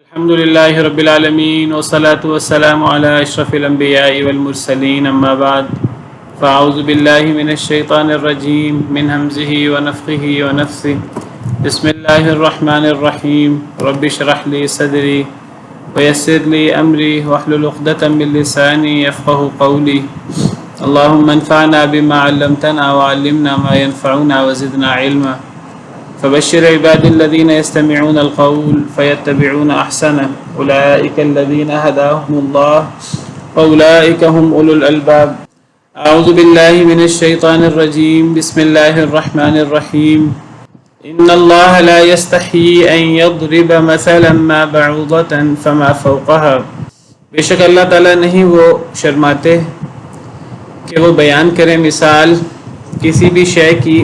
الحمد لله رب العالمين والصلاة والسلام على أشرف الأنبياء والمرسلين أما بعد فأعوذ بالله من الشيطان الرجيم من همزه ونفخه ونفثه بسم الله الرحمن الرحيم رب اشرح لي صدري ويسر لي أمري واحلل عقدة من لساني يفقه قولي اللهم انفعنا بما علمتنا وعلمنا ما ينفعنا وزدنا علما فبشر عباد الذين يستمعون القول فيتبعون أحسنه أولئك الذين هداهم الله وأولئك هم أولو الألباب أعوذ بالله من الشيطان الرجيم بسم الله الرحمن الرحيم إن الله لا يستحيي أن يضرب مثلا ما بعوضة فما فوقها بے شک اللہ تعالیٰ نہیں وہ شرماتے کہ وہ بیان کریں مثال کسی بھی شے کی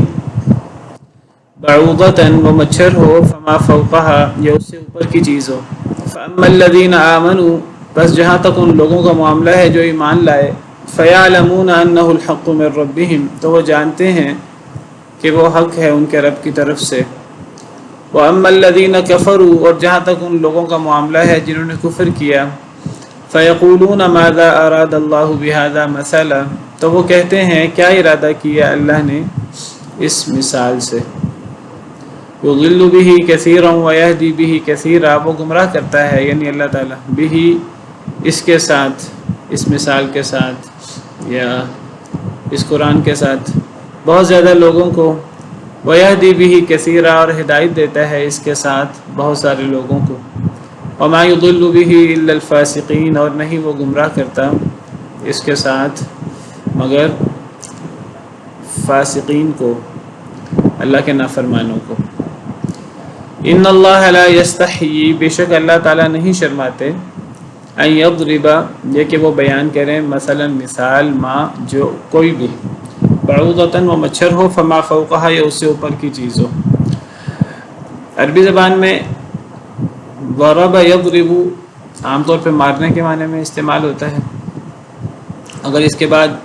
بعوضتاً وہ مچھر ہو فما فوقها یا اس سے اوپر کی چیز ہو فاما الذین آمنوا بس جہاں تک ان لوگوں کا معاملہ ہے جو ایمان لائے فیعلمون انہ الحق من ربہم تو وہ جانتے ہیں کہ وہ حق ہے ان کے رب کی طرف سے واما الذین کفروا اور جہاں تک ان لوگوں کا معاملہ ہے جنہوں نے کفر کیا فیقولون ماذا اراد اللہ بہذا مثلا تو وہ کہتے ہیں کیا ارادہ کیا اللہ نے اس مثال سے یضل به کثیرا ویہدی به کثیرا وہ گمراہ کرتا ہے یعنی اللہ تعالیٰ به اس کے ساتھ اس مثال کے ساتھ یا اس قرآن کے ساتھ بہت زیادہ لوگوں کو ویہدی به کثیرا اور ہدایت دیتا ہے اس کے ساتھ بہت سارے لوگوں کو وما یضل به الا الفاسقین اور نہیں وہ گمراہ کرتا اس کے ساتھ مگر فاسقین کو اللہ کے نافرمانوں کو ان اللہ لا یستحیی بے شک اللہ تعالیٰ نہیں شرماتے ان یضرب یہ کہ وہ بیان کریں مثلا مثال ما جو کوئی بھی بعوضتاً وہ مچھر ہو فما فوقها یا اس سے اوپر کی چیز ہو عربی زبان میں ضرب یضرب عام طور پہ مارنے کے معنی میں استعمال ہوتا ہے اگر اس کے بعد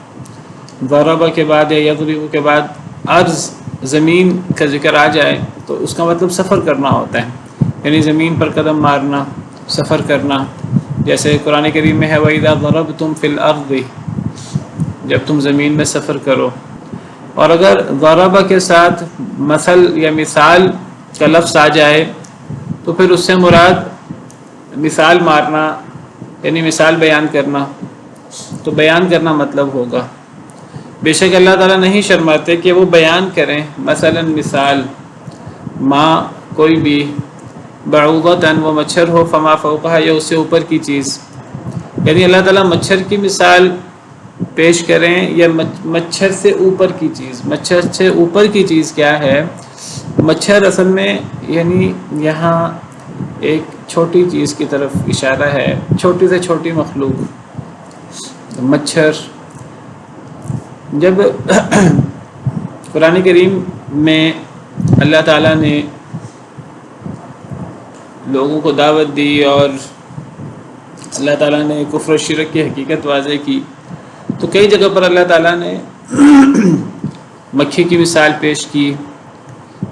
ضرب کے بعد یا یضرب کے بعد عرض زمین کا ذکر آ جائے تو اس کا مطلب سفر کرنا ہوتا ہے یعنی زمین پر قدم مارنا سفر کرنا جیسے قرآن کریم میں ہے وَإِذَا ضَرَبْتُمْ فِي الْأَرْضِ جب تم زمین میں سفر کرو اور اگر ضرب کے ساتھ مثل یا مثال کا لفظ آ جائے تو پھر اس سے مراد مثال مارنا یعنی مثال بیان کرنا تو بیان کرنا مطلب ہوگا بے شک اللہ تعالیٰ نہیں شرماتے کہ وہ بیان کریں مثلا مثال ما کوئی بھی بعوضتاً وہ مچھر ہو فما فوقها یا اس سے اوپر کی چیز یعنی اللہ تعالیٰ مچھر کی مثال پیش کریں یا مچھر سے اوپر کی چیز مچھر سے اوپر کی چیز کیا ہے مچھر اصل میں یعنی یہاں ایک چھوٹی چیز کی طرف اشارہ ہے چھوٹی سے چھوٹی مخلوق مچھر جب قرآن کریم میں اللہ تعالیٰ نے لوگوں کو دعوت دی اور اللہ تعالیٰ نے کفر و شرک کی حقیقت واضح کی تو کئی جگہ پر اللہ تعالیٰ نے مکھی کی مثال پیش کی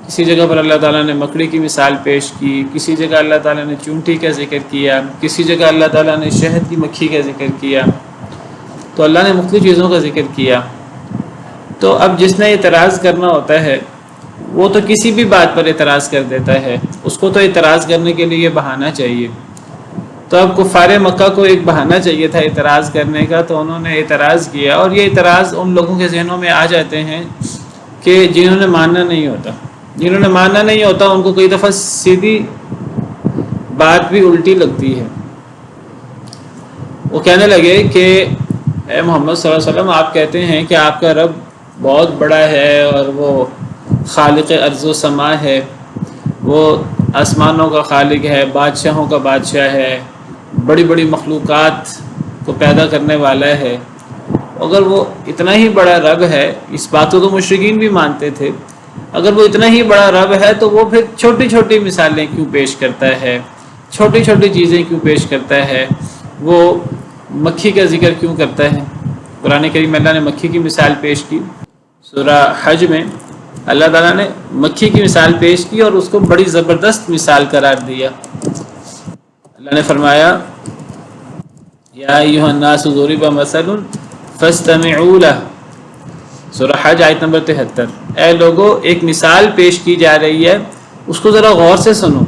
کسی جگہ پر اللہ تعالیٰ نے مکڑی کی مثال پیش کی کسی جگہ اللہ تعالیٰ نے چونٹی کا ذکر کیا کسی جگہ اللہ تعالیٰ نے شہد کی مکھی کا ذکر کیا تو اللہ نے مختلف چیزوں کا ذکر کیا تو اب جس نے اعتراض کرنا ہوتا ہے وہ تو کسی بھی بات پر اعتراض کر دیتا ہے اس کو تو اعتراض کرنے کے لیے بہانہ چاہیے تو اب کفار مکہ کو ایک بہانہ چاہیے تھا اعتراض کرنے کا تو انہوں نے اعتراض کیا اور یہ اعتراض ان لوگوں کے ذہنوں میں آ جاتے ہیں کہ جنہوں نے ماننا نہیں ہوتا ان کو کئی دفعہ سیدھی بات بھی الٹی لگتی ہے وہ کہنے لگے کہ اے محمد صلی اللہ علیہ وسلم آپ کہتے ہیں کہ آپ کا رب بہت بڑا ہے اور وہ خالق ارض و سما ہے وہ آسمانوں کا خالق ہے بادشاہوں کا بادشاہ ہے بڑی بڑی مخلوقات کو پیدا کرنے والا ہے اگر وہ اتنا ہی بڑا رب ہے اس بات کو تو مشرکین بھی مانتے تھے اگر وہ اتنا ہی بڑا رب ہے تو وہ پھر چھوٹی چھوٹی مثالیں کیوں پیش کرتا ہے چھوٹی چھوٹی چیزیں کیوں پیش کرتا ہے وہ مکھی کا ذکر کیوں کرتا ہے قرآن کریم اللہ نے مکھی کی مثال پیش کی سورہ حج میں اللہ تعالیٰ نے مکھی کی مثال پیش کی اور اس کو بڑی زبردست مثال قرار دیا اللہ نے فرمایا یا ایھا الناس ضرب مثل فاستمعوا لہ، سورہ حج آیت نمبر 73۔ اے لوگو، ایک مثال پیش کی جا رہی ہے، اس کو ذرا غور سے سنو۔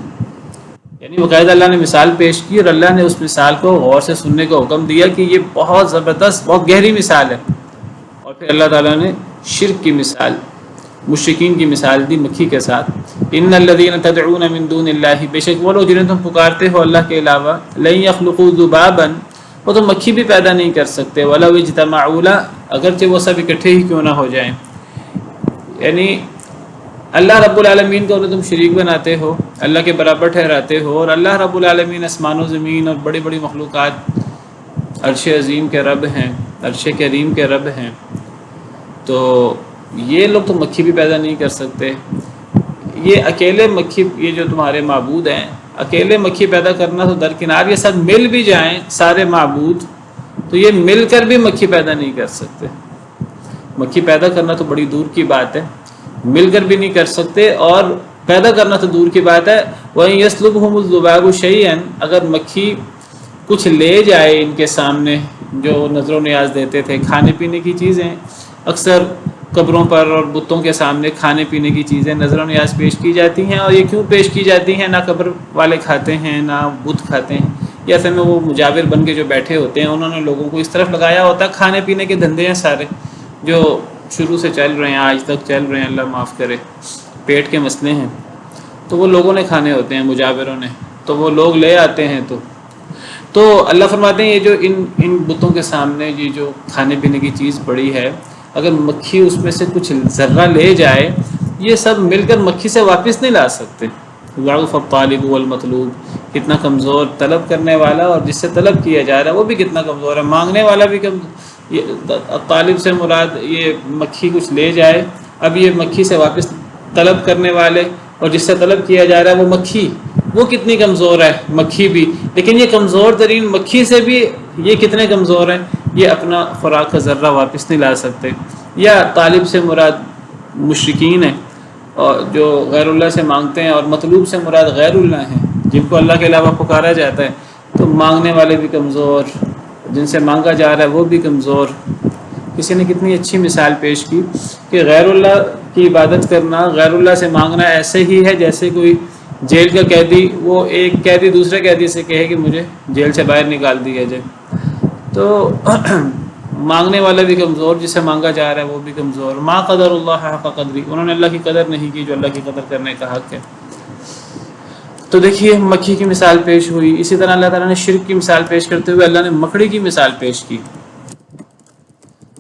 یعنی باقاعدہ اللہ نے مثال پیش کی اور اللہ نے اس مثال کو غور سے سننے کا حکم دیا کہ یہ بہت زبردست، بہت گہری مثال ہے۔ اور پھر اللہ تعالیٰ نے شرک کی مثال، مشرکین کی مثال دی مکھی کے ساتھ۔ ان الذین تدعون من دون اللہ، بے شک وہ لوگ جنہیں تم پکارتے ہو اللہ کے علاوہ، لن یخلقوا ذبابا، وہ تو مکھی بھی پیدا نہیں کر سکتے، ولو اجتمعوا لہ، اگرچہ وہ سب اکٹھے ہی کیوں نہ ہو جائیں۔ یعنی اللہ رب العالمین کو تم شریک بناتے ہو، اللہ کے برابر ٹھہراتے ہو، اور اللہ رب العالمین آسمان و زمین اور بڑی بڑی مخلوقات، عرش عظیم کے رب ہیں، عرش کریم کے رب ہیں، تو یہ لوگ تو مکھی بھی پیدا نہیں کر سکتے۔ یہ اکیلے مکھی، یہ جو تمہارے معبود ہیں، اکیلے مکھی پیدا کرنا تو درکنار، یہ سب مل بھی جائیں سارے معبود تو یہ مل کر بھی مکھی پیدا نہیں کر سکتے۔ مکھی پیدا کرنا تو بڑی دور کی بات ہے، مل کر بھی نہیں کر سکتے، اور پیدا کرنا تو دور کی بات ہے۔ وَإِن يَسْلُبْهُمُ الذُّبَابُ شَيْئًا، اگر مکھی کچھ لے جائے ان کے سامنے جو نظر و نیاز دیتے تھے، کھانے پینے کی چیزیں، اکثر قبروں پر اور بتوں کے سامنے کھانے پینے کی چیزیں نظر و نیاز پیش کی جاتی ہیں، اور یہ کیوں پیش کی جاتی ہیں؟ نہ قبر والے کھاتے ہیں نہ بت کھاتے ہیں، یا اصل میں وہ مجاور بن کے جو بیٹھے ہوتے ہیں انہوں نے لوگوں کو اس طرف لگایا ہوتا ہے۔ کھانے پینے کے دھندے ہیں سارے جو شروع سے چل رہے ہیں، آج تک چل رہے ہیں، اللہ معاف کرے، پیٹ کے مسئلے ہیں، تو وہ لوگوں نے کھانے ہوتے ہیں، مجاوروں نے، تو وہ لوگ لے آتے ہیں۔ تو اللہ فرماتے ہیں یہ جو ان بتوں کے سامنے یہ جو کھانے پینے کی چیز پڑی ہے، اگر مکھی اس میں سے کچھ ذرہ لے جائے، یہ سب مل کر مکھی سے واپس نہیں لا سکتے۔ ضعف الطالب والمطلوب، کتنا کمزور طلب کرنے والا اور جس سے طلب کیا جا رہا ہے وہ بھی کتنا کمزور ہے، مانگنے والا بھی طالب سے مراد یہ مکھی کچھ لے جائے، اب یہ مکھی سے واپس طلب کرنے والے اور جس سے طلب کیا جا رہا ہے وہ مکھی، وہ کتنی کمزور ہے مکھی بھی، لیکن یہ کمزور ترین مکھی سے بھی یہ کتنے کمزور ہیں، یہ اپنا خوراک کا ذرہ واپس نہیں لا سکتے۔ یا طالب سے مراد مشرکین ہیں اور جو غیر اللہ سے مانگتے ہیں، اور مطلوب سے مراد غیر اللہ ہیں جن کو اللہ کے علاوہ پکارا جاتا ہے، تو مانگنے والے بھی کمزور، جن سے مانگا جا رہا ہے وہ بھی کمزور۔ کسی نے کتنی اچھی مثال پیش کی کہ غیر اللہ کی عبادت کرنا، غیر اللہ سے مانگنا ایسے ہی ہے جیسے کوئی جیل کا قیدی، وہ ایک قیدی دوسرے قیدی سے کہے کہ مجھے جیل سے باہر نکال دیا جائے، تو مانگنے والا بھی کمزور، جسے مانگا جا رہا ہے وہ بھی کمزور۔ ما قدر اللہ حق قدری، انہوں نے اللہ کی قدر نہیں کی جو اللہ کی قدر کرنے کا حق ہے۔ تو دیکھیے مکھی کی مثال پیش ہوئی، اسی طرح اللہ تعالیٰ نے شرک کی مثال پیش کرتے ہوئے اللہ نے مکڑی کی مثال پیش کی۔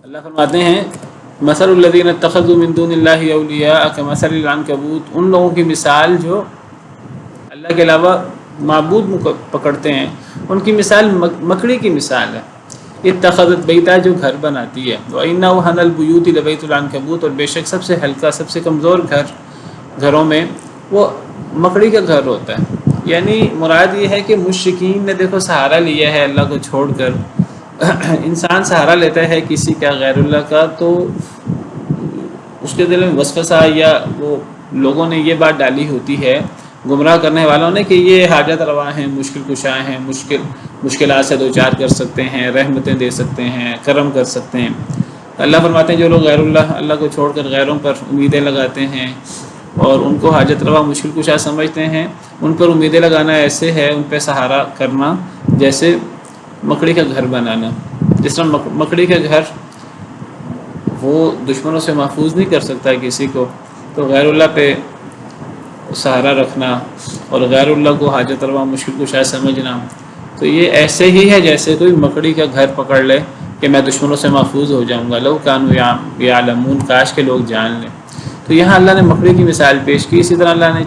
اللہ فرماتے ہیں مثل الذین اتخذوا من دون اللہ اولیاء کمثل العنکبوت، ان لوگوں کی مثال جو اللہ کے علاوہ معبود پکڑتے ہیں، ان کی مثال مکڑی کی مثال ہے۔ اتخذت بیتا، جو گھر بناتی ہے، وَإِنَّهُ أَحْسَنُ الْبُيُوتِ لَبَيْتُ الْعَنكَبُوتِ، اور بے شک سب سے ہلکا، سب سے کمزور گھروں میں وہ مکڑی کا گھر ہوتا ہے۔ یعنی مراد یہ ہے کہ مشرکین نے دیکھو سہارا لیا ہے اللہ کو چھوڑ کر، انسان سہارا لیتا ہے کسی کا غیر اللہ کا، تو اس کے دل میں وسوسہ یا وہ لوگوں نے یہ بات ڈالی ہوتی ہے گمراہ کرنے والوں نے کہ یہ حاجت روا ہیں، مشکل کشا ہیں، مشکلات سے دوچار کر سکتے ہیں، رحمتیں دے سکتے ہیں، کرم کر سکتے ہیں۔ اللہ فرماتے ہیں جو لوگ غیر اللہ کو چھوڑ کر غیروں پر امیدیں لگاتے ہیں اور ان کو حاجت روا مشکل کشا سمجھتے ہیں، ان پر امیدیں لگانا ایسے ہے، ان پہ سہارا کرنا جیسے مکڑی کا گھر بنانا۔ جس طرح مکڑی کا گھر وہ دشمنوں سے محفوظ نہیں کر سکتا کسی کو، تو غیر اللہ پہ سہارا رکھنا اور غیر اللہ کو حاجت روا مشکل کشا سمجھنا، تو یہ ایسے ہی ہے جیسے کوئی مکڑی کا گھر پکڑ لے کہ میں دشمنوں سے محفوظ ہو جاؤں گا، لو کانوا یعلمون، کاش کے لوگ جان لیں۔ تو یہاں اللہ نے مکڑی کی مثال پیش کی، اسی طرح اللہ نے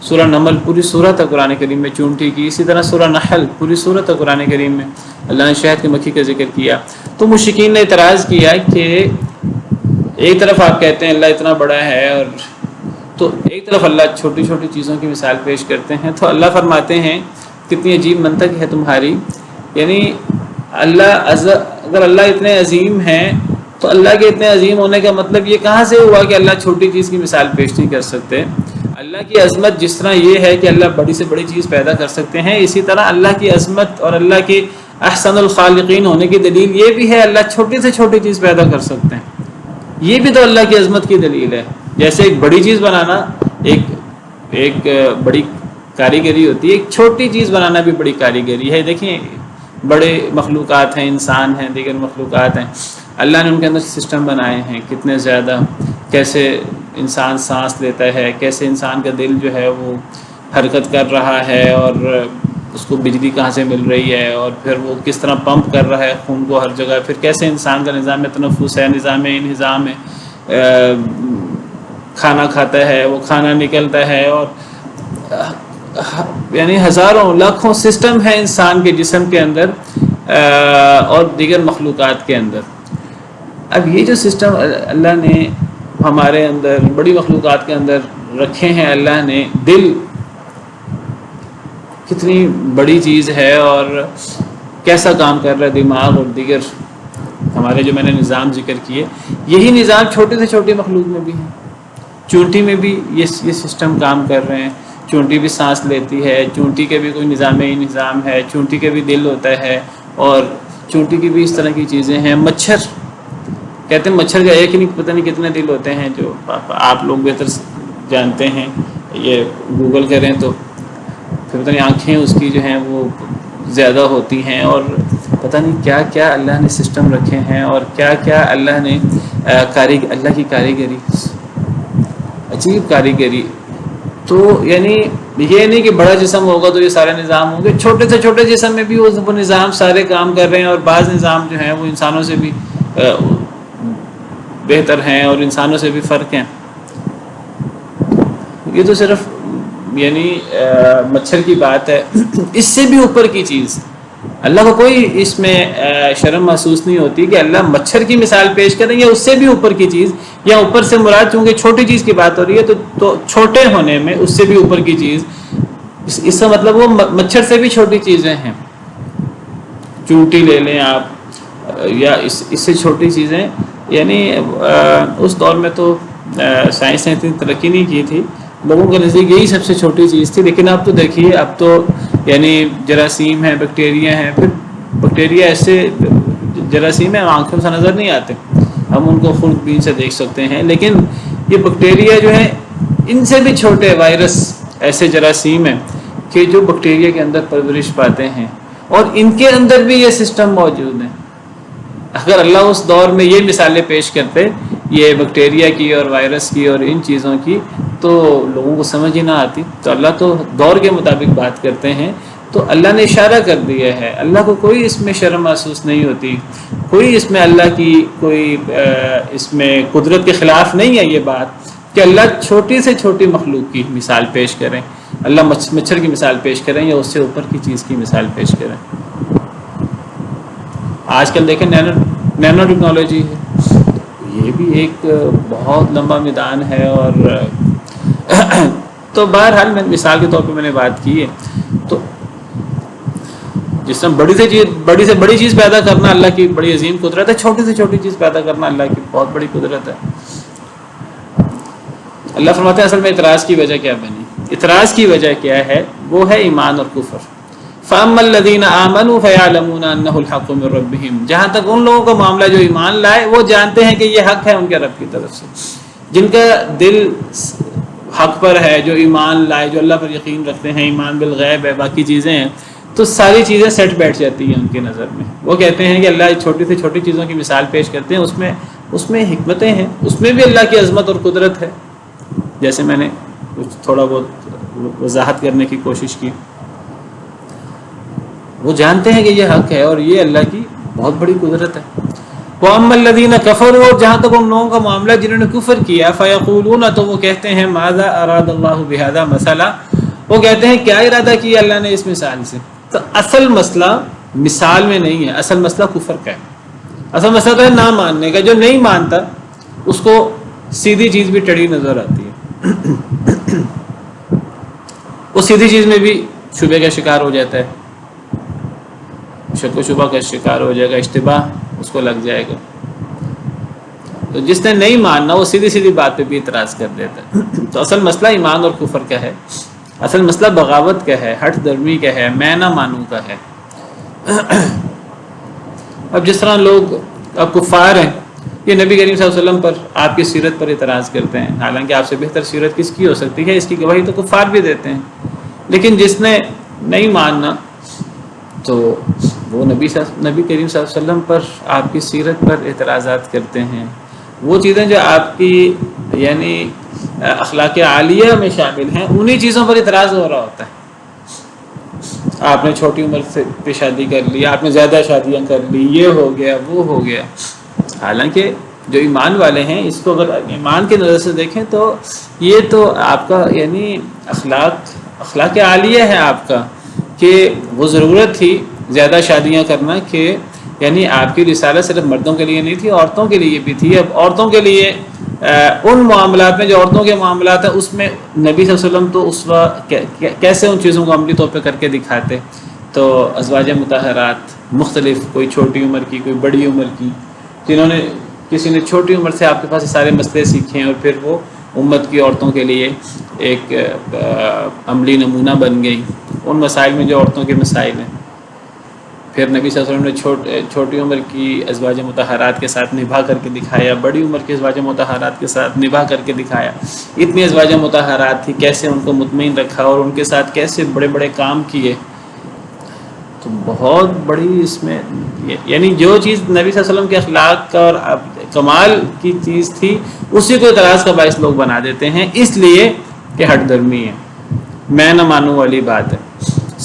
سورہ نمل پوری سورت قرآن کریم میں چونٹی کی، اسی طرح سورہ نحل پوری سورت قرآن کریم میں اللہ نے شہد کی مکھی کا ذکر کیا۔ تو مشرکین نے اعتراض کیا کہ ایک طرف آپ کہتے ہیں اللہ اتنا بڑا ہے، اور تو ایک طرف اللہ چھوٹی چھوٹی چیزوں کی مثال پیش کرتے ہیں، تو اللہ فرماتے ہیں کتنی عجیب منطق ہے تمہاری، یعنی اگر اللہ اتنے عظیم ہیں تو اللہ کے اتنے عظیم ہونے کا مطلب یہ کہاں سے ہوا کہ اللہ چھوٹی چیز کی مثال پیش نہیں کر سکتے؟ اللہ اللہ کی عظمت جس طرح یہ ہے کہ اللہ بڑی سے بڑی چیز پیدا کر سکتے ہیں، اسی طرح اللہ کی عظمت اور اللہ کی احسن الخالقین ہونے کی دلیل یہ بھی ہے اللہ چھوٹی سے چھوٹی چیز پیدا کر سکتے ہیں، یہ بھی تو اللہ کی عظمت کی دلیل ہے۔ جیسے ایک بڑی چیز بنانا ایک بڑی کاریگری ہوتی ہے، ایک چھوٹی چیز بنانا بھی بڑی کاریگری ہے۔ دیکھیں بڑے مخلوقات ہیں، انسان ہیں، دیگر مخلوقات ہیں، اللہ نے ان کے اندر سسٹم بنائے ہیں کتنے زیادہ، کیسے انسان سانس لیتا ہے، کیسے انسان کا دل جو ہے وہ حرکت کر رہا ہے، اور اس کو بجلی کہاں سے مل رہی ہے، اور پھر وہ کس طرح پمپ کر رہا ہے خون کو ہر جگہ، پھر کیسے انسان کا نظام تنفس ہے، نظام انہضام ہے، کھانا کھاتا ہے، وہ کھانا نکلتا ہے، اور یعنی ہزاروں لاکھوں سسٹم ہیں انسان کے جسم کے اندر اور دیگر مخلوقات کے اندر۔ اب یہ جو سسٹم اللہ نے ہمارے اندر بڑی مخلوقات کے اندر رکھے ہیں، اللہ نے دل کتنی بڑی چیز ہے اور کیسا کام کر رہا ہے، دماغ اور دیگر ہمارے جو میں نے نظام ذکر کیے، یہی نظام چھوٹے سے چھوٹی مخلوق میں بھی ہے۔ چونٹی میں بھی یہ سسٹم کام کر رہے ہیں، چونٹی بھی سانس لیتی ہے، چونٹی کے بھی کوئی نظام ہے، چونٹی کے بھی دل ہوتا ہے، اور چونٹی کی بھی اس طرح کی چیزیں ہیں۔ مچھر کہتے ہیں مچھر کا ایک ہی نہیں پتہ نہیں کتنے دل ہوتے ہیں، جو آپ لوگ بہتر جانتے ہیں، یہ گوگل کریں تو پھر پتہ نہیں آنکھیں اس کی جو ہیں وہ زیادہ ہوتی ہیں، اور پتہ نہیں کیا کیا اللہ نے سسٹم رکھے ہیں، اور کیا کیا اللہ نے اللہ کی کاریگری، عجیب کاریگری۔ تو یعنی یہ نہیں کہ بڑا جسم ہوگا تو یہ سارے نظام ہوں گے، چھوٹے سے چھوٹے جسم میں بھی وہ نظام سارے کام کر رہے ہیں، اور بعض نظام جو ہیں وہ انسانوں سے بھی بہتر ہیں اور انسانوں سے بھی فرق ہیں۔ یہ تو صرف یعنی مچھر کی بات ہے، اس سے بھی اوپر کی چیز اللہ کو کوئی اس میں شرم محسوس نہیں ہوتی کہ اللہ مچھر کی مثال پیش کریں، یا اس سے بھی اوپر کی چیز، یا اوپر سے مراد چونکہ چھوٹی چیز کی بات ہو رہی ہے تو چھوٹے ہونے میں اس سے بھی اوپر کی چیز، اس کا مطلب وہ مچھر سے بھی چھوٹی چیزیں ہیں۔ چونٹی لے لیں آپ، یا اس سے چھوٹی چیزیں، یعنی اس دور میں تو سائنس نے اتنی ترقی نہیں کی تھی، لوگوں کے نزدیک یہی سب سے چھوٹی چیز تھی، لیکن اب تو دیکھیے اب تو یعنی جراثیم ہیں، بیکٹیریا ہیں، پھر بیکٹیریا ایسے جراثیم ہیں آنکھوں سے نظر نہیں آتے، ہم ان کو خوردبین سے دیکھ سکتے ہیں، لیکن یہ بیکٹیریا جو ہے ان سے بھی چھوٹے وائرس ایسے جراثیم ہیں کہ جو بیکٹیریا کے اندر پرورش پاتے ہیں، اور ان کے اندر بھی یہ سسٹم موجود ہے۔ اگر اللہ اس دور میں یہ مثالیں پیش کرتے یہ بیکٹیریا کی اور وائرس کی اور ان چیزوں کی، تو لوگوں کو سمجھ ہی نہ آتی۔ تو اللہ تو دور کے مطابق بات کرتے ہیں، تو اللہ نے اشارہ کر دیا ہے، اللہ کو کوئی اس میں شرم محسوس نہیں ہوتی، کوئی اس میں اللہ کی کوئی اس میں قدرت کے خلاف نہیں ہے یہ بات کہ اللہ چھوٹی سے چھوٹی مخلوق کی مثال پیش کریں، اللہ مچھر کی مثال پیش کریں یا اس سے اوپر کی چیز کی مثال پیش کریں۔ آج کل دیکھیں نینو ٹیکنالوجی ہے، یہ بھی ایک بہت لمبا میدان ہے، اور تو بہرحال میں مثال کے طور پہ میں نے بات کی ہے۔ تو جس طرح بڑی سے بڑی چیز پیدا کرنا اللہ کی بڑی عظیم قدرت ہے، چھوٹی سے چھوٹی چیز پیدا کرنا اللہ کی بہت بڑی قدرت ہے۔ اللہ فرماتے ہیں اصل میں اعتراض کی وجہ کیا بنی، اعتراض کی وجہ کیا ہے، وہ ہے ایمان اور کفر۔ فَأَمَّا الَّذِينَ آمَنُوا فَيَعْلَمُونَ أَنَّهُ الْحَقُّ مِنْ رَبِّهِمْ، جہاں تک ان لوگوں کا معاملہ جو ایمان لائے وہ جانتے ہیں کہ یہ حق ہے ان کے رب کی طرف سے، جن کا دل حق پر ہے، جو ایمان لائے، جو اللہ پر یقین رکھتے ہیں، ایمان بالغیب ہے، باقی چیزیں ہیں، تو ساری چیزیں سیٹ بیٹھ جاتی ہیں ان کی نظر میں۔ وہ کہتے ہیں کہ اللہ چھوٹی سے چھوٹی چیزوں کی مثال پیش کرتے ہیں، اس میں حکمتیں ہیں، اس میں بھی اللہ کی عظمت اور قدرت ہے، جیسے میں نے کچھ تھوڑا بہت وضاحت کرنے کی کوشش کی۔ وہ جانتے ہیں کہ یہ حق ہے اور یہ اللہ کی بہت بڑی قدرت ہے۔ وَأَمَّا الَّذِينَ كَفَرُوا، جہاں تک ان لوگوں کا معاملہ جنہوں نے کفر کیا، فَيَقُولُونَ، تو وہ کہتے ہیں ماذا اراد اللہ بہذا مثلا، وہ کہتے ہیں کیا ارادہ کیا اللہ نے اس مثال سے۔ تو اصل مسئلہ مثال میں نہیں ہے، اصل مسئلہ کفر کا ہے، اصل مسئلہ تو ہے نہ ماننے کا۔ جو نہیں مانتا اس کو سیدھی چیز بھی ٹیڑھی نظر آتی ہے، وہ سیدھی چیز میں بھی شبہ کا شکار ہو جاتا ہے، شک و شبہ کا شکار ہو جائے گا، اشتباہ اس کو لگ جائے گا۔ تو جس نے نہیں ماننا وہ سیدھی سیدھی بات پہ بھی اعتراض کر دیتا ہے۔ تو اصل مسئلہ ایمان اور کفر کا ہے، اصل مسئلہ بغاوت کا ہے، ہٹ درمی کا ہے، میں نہ مانوں کا ہے۔ اب جس طرح لوگ اب کفار ہیں، یہ نبی کریم صلی اللہ علیہ وسلم پر، آپ کی سیرت پر اعتراض کرتے ہیں، حالانکہ آپ سے بہتر سیرت کس کی ہو سکتی ہے، اس کی گواہی تو کفار بھی دیتے ہیں۔ لیکن جس نے نہیں ماننا تو وہ نبی کریم صلی اللہ علیہ وسلم پر، آپ کی سیرت پر اعتراضات کرتے ہیں۔ وہ چیزیں جو آپ کی یعنی اخلاق عالیہ میں شامل ہیں، انہی چیزوں پر اعتراض ہو رہا ہوتا ہے۔ آپ نے چھوٹی عمر سے پہ شادی کر لی، آپ نے زیادہ شادیاں کر لی، یہ ہو گیا وہ ہو گیا۔ حالانکہ جو ایمان والے ہیں، اس کو اگر ایمان کی نظر سے دیکھیں تو یہ تو آپ کا یعنی اخلاق عالیہ ہے آپ کا، کہ وہ ضرورت تھی زیادہ شادیاں کرنا، کہ یعنی آپ کی رسالت صرف مردوں کے لیے نہیں تھی، عورتوں کے لیے بھی تھی۔ اب عورتوں کے لیے ان معاملات میں جو عورتوں کے معاملات ہیں، اس میں نبی صلی اللہ علیہ وسلم تو اس وقت کیسے ان چیزوں کو عملی طور پہ کر کے دکھاتے۔ تو ازواج مطہرات مختلف، کوئی چھوٹی عمر کی، کوئی بڑی عمر کی، جنہوں نے کسی نے چھوٹی عمر سے آپ کے پاس یہ سارے مسئلے سیکھے ہیں، اور پھر وہ امت کی عورتوں کے لیے ایک عملی نمونہ بن گئی ان مسائل میں جو عورتوں کے مسائل ہیں۔ پھر نبی صلی اللہ علیہ وسلم نے چھوٹی عمر کی ازواج مطہرات کے ساتھ نبھا کر کے دکھایا، بڑی عمر کی ازواج مطہرات کے ساتھ نبھا کر کے دکھایا۔ اتنی ازواج مطہرات تھی، کیسے ان کو مطمئن رکھا اور ان کے ساتھ کیسے بڑے بڑے کام کیے۔ تو بہت بڑی اس میں یعنی جو چیز نبی صلی اللہ علیہ وسلم کے اخلاق کا اور کمال کی چیز تھی، اسی کو اعتراض کا باعث لوگ بنا دیتے ہیں، اس لیے کہ ہٹ درمی ہے، میں نہ مانوں والی بات ہے۔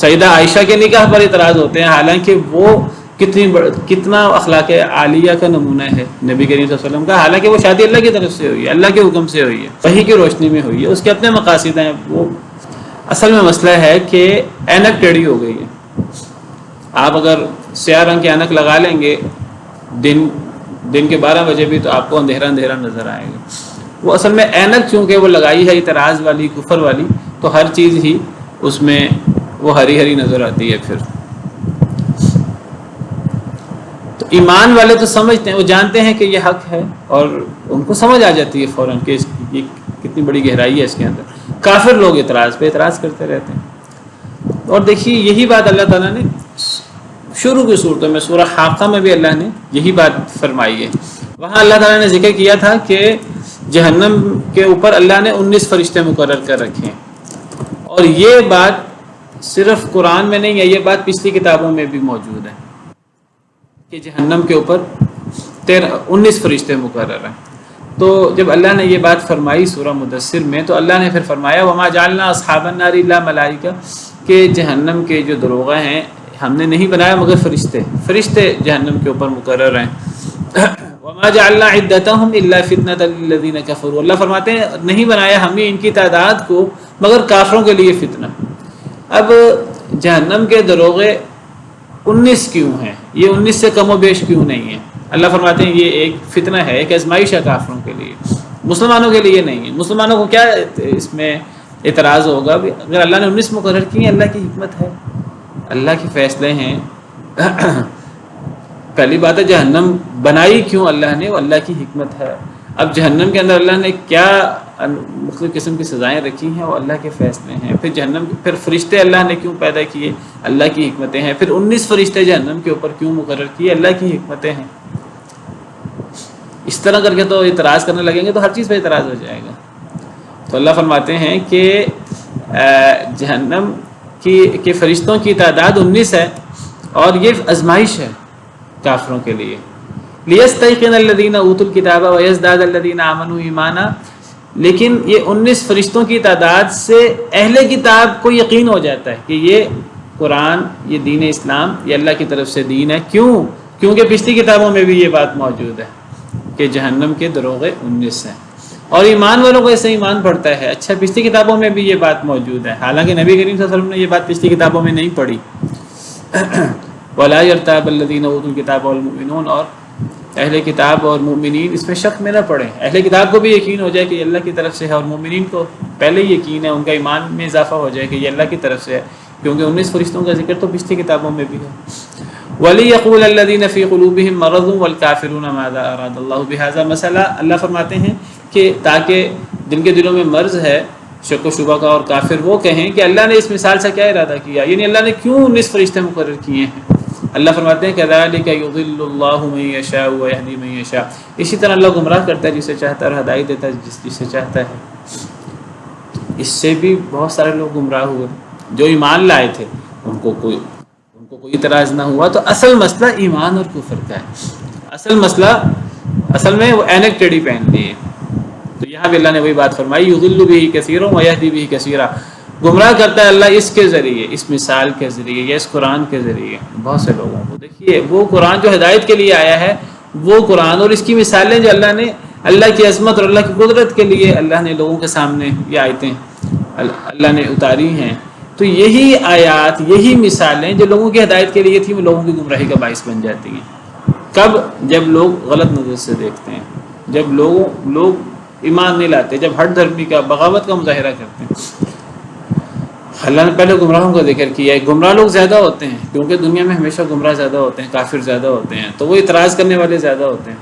سیدہ عائشہ کے نکاح پر اعتراض ہوتے ہیں، حالانکہ وہ کتنا اخلاق عالیہ کا نمونہ ہے نبی کریم صلی اللہ علیہ وسلم کا، حالانکہ وہ شادی اللہ کی طرف سے ہوئی ہے، اللہ کے حکم سے ہوئی ہے، وحی کی روشنی میں ہوئی ہے، اس کے اپنے مقاصد ہیں۔ وہ اصل میں مسئلہ ہے کہ اینک ٹیڑھی ہو گئی ہے۔ آپ اگر سیاہ رنگ کے اینک لگا لیں گے دن کے 12 بجے بھی، تو آپ کو اندھیرا اندھیرا نظر آئے گا۔ وہ اصل میں اینک چونکہ وہ لگائی ہے اعتراض والی، کفر والی، تو ہر چیز ہی اس میں وہ ہری ہری نظر آتی ہے۔ پھر تو ایمان والے تو سمجھتے ہیں، وہ جانتے ہیں کہ یہ حق ہے، اور ان کو سمجھ آ جاتی ہے فوراً کہ یہ کتنی بڑی گہرائی ہے اس کے اندر۔ کافر لوگ اعتراض پہ اعتراض کرتے رہتے ہیں۔ اور دیکھیے یہی بات اللہ تعالیٰ نے شروع کی صورتوں میں، سورہ حاقہ میں بھی اللہ نے یہی بات فرمائی ہے۔ وہاں اللہ تعالیٰ نے ذکر کیا تھا کہ جہنم کے اوپر اللہ نے 19 فرشتے مقرر کر رکھے ہیں، اور یہ بات صرف قرآن میں نہیں ہے، یہ بات پچھلی کتابوں میں بھی موجود ہے کہ جہنم کے اوپر 19 فرشتے مقرر ہیں۔ تو جب اللہ نے یہ بات فرمائی سورہ مدثر میں، تو اللہ نے پھر فرمایا وما جعلنا اصحاب النار الا ملائکہ، کہ جہنم کے جو دروغہ ہیں ہم نے نہیں بنایا مگر فرشتے جہنم کے اوپر مقرر ہیں۔ وما جعلنا عدتهم الا فتنة للذین کفروا، اللہ فرماتے ہیں نہیں بنایا ہم نے ان کی تعداد کو مگر کافروں کے لیے فتنہ۔ اب جہنم کے دروغے 19 کیوں ہیں؟ یہ 19 سے کم و بیش کیوں نہیں ہیں؟ اللہ فرماتے ہیں یہ ایک فتنہ ہے، ایک آزمائش ہے کافروں کے لیے، مسلمانوں کے لیے نہیں ہے۔ مسلمانوں کو کیا اس میں اعتراض ہوگا؟ اگر اللہ نے 19 مقرر کی ہیں، اللہ کی حکمت ہے، اللہ کے فیصلے ہیں۔ پہلی بات ہے جہنم بنائی کیوں اللہ نے، وہ اللہ کی حکمت ہے۔ اب جہنم کے اندر اللہ نے کیا مختلف قسم کی سزائیں رکھی ہیں، وہ اللہ کے فیصلے ہیں۔ پھر فرشتے اللہ نے کیوں پیدا کیے، اللہ کی حکمتیں ہیں۔ پھر 19 فرشتے جہنم کے اوپر کیوں مقرر کیے، اللہ کی حکمتیں ہیں۔ اس طرح کر کے تو اعتراض کرنے لگیں گے تو ہر چیز پہ اعتراض ہو جائے گا۔ تو اللہ فرماتے ہیں کہ جہنم کی فرشتوں کی تعداد 19 ہے، اور یہ آزمائش ہے کافروں کے لیے۔ لِيَسْتَيْقِنَ الَّذِينَ أُوتُوا الْكِتَابَ وَيَزْدَادَ الَّذِينَ آمَنُوا ایمانا، لیکن یہ 19 فرشتوں کی تعداد سے اہل کتاب کو یقین ہو جاتا ہے کہ یہ قرآن، یہ دین اسلام، یہ اللہ کی طرف سے دین ہے۔ کیوں؟ کیونکہ پچھلی کتابوں میں بھی یہ بات موجود ہے کہ جہنم کے دروغے 19 ہیں، اور ایمان والوں کو ایسے ایمان پڑتا ہے۔ اچھا، پچھلی کتابوں میں بھی یہ بات موجود ہے، حالانکہ نبی کریم صلی اللہ علیہ وسلم نے یہ بات پچھلی کتابوں میں نہیں پڑھی۔ وَلَا يَرْتَابَ الَّذِينَ أُوتُوا الْكِتَابَ وَالْمُؤْمِنُونَ، اور اہل کتاب اور مومنین اس میں شک میں نہ پڑیں۔ اہل کتاب کو بھی یقین ہو جائے کہ یہ اللہ کی طرف سے ہے، اور مومنین کو پہلے ہی یقین ہے، ان کا ایمان میں اضافہ ہو جائے کہ یہ اللہ کی طرف سے ہے، کیونکہ 19 فرشتوں کا ذکر تو پچھلی کتابوں میں بھی ہے۔ وَلِيَقُولَ الَّذِينَ فِي قُلُوبِهِم مَّرَضٌ وَالْكَافِرُونَ مَاذَا أَرَادَ اللَّهُ بِهَٰذَا مسئلہ اللہ فرماتے ہیں کہ تاکہ جن کے دلوں میں مرض ہے شک و شبہ کا اور کافر وہ کہیں کہ اللہ نے اس مثال سے کیا ارادہ کیا، یعنی اللہ نے کیوں نصف فرشتے مقرر کیے ہیں۔ اللہ فرماتے ہیں كَذَلِكَ يُضِلُّ اللَّهُ مَن يَشَاءُ وَيَهْدِي مَن يَشَاءُ، اسی طرح اللہ گمراہ کرتا ہے جسے چاہتا ہے اور ہدایت دیتا ہے جسے چاہتا ہے۔ اس سے بھی بہت سارے لوگ گمراہ ہوئے جو ایمان لائے تھے، ان کو کوئی اعتراض نہ ہوا۔ تو اصل مسئلہ ایمان اور کفر کا ہے، اصل مسئلہ اصل میں وہ اینک ٹیڑھی پہن لی ہے۔ تو یہاں بھی اللہ نے وہی بات فرمائی، یضل بہ کثیرا ویہدی بہ کثیرا، گمراہ کرتا ہے اللہ اس کے ذریعے، اس مثال کے ذریعے یا اس قرآن کے ذریعے بہت سے لوگوں کو۔ دیکھیے وہ قرآن جو ہدایت کے لیے آیا ہے، وہ قرآن اور اس کی مثالیں جو اللہ نے اللہ کی عظمت اور اللہ کی قدرت کے لیے اللہ نے لوگوں کے سامنے یہ آیتیں اللہ نے اتاری ہیں، تو یہی آیات یہی مثالیں جو لوگوں کی ہدایت کے لیے تھیں وہ لوگوں کی گمراہی کا باعث بن جاتی ہیں۔ کب؟ جب لوگ غلط نظر سے دیکھتے ہیں، جب لوگ ایمان نہیں لاتے، جب ہٹ دھرمی کا بغاوت کا مظاہرہ کرتے ہیں۔ اللہ نے پہلے گمراہوں کا ذکر کیا ہے، گمراہ لوگ زیادہ ہوتے ہیں کیونکہ دنیا میں ہمیشہ گمراہ زیادہ ہوتے ہیں، کافر زیادہ ہوتے ہیں، تو وہ اعتراض کرنے والے زیادہ ہوتے ہیں۔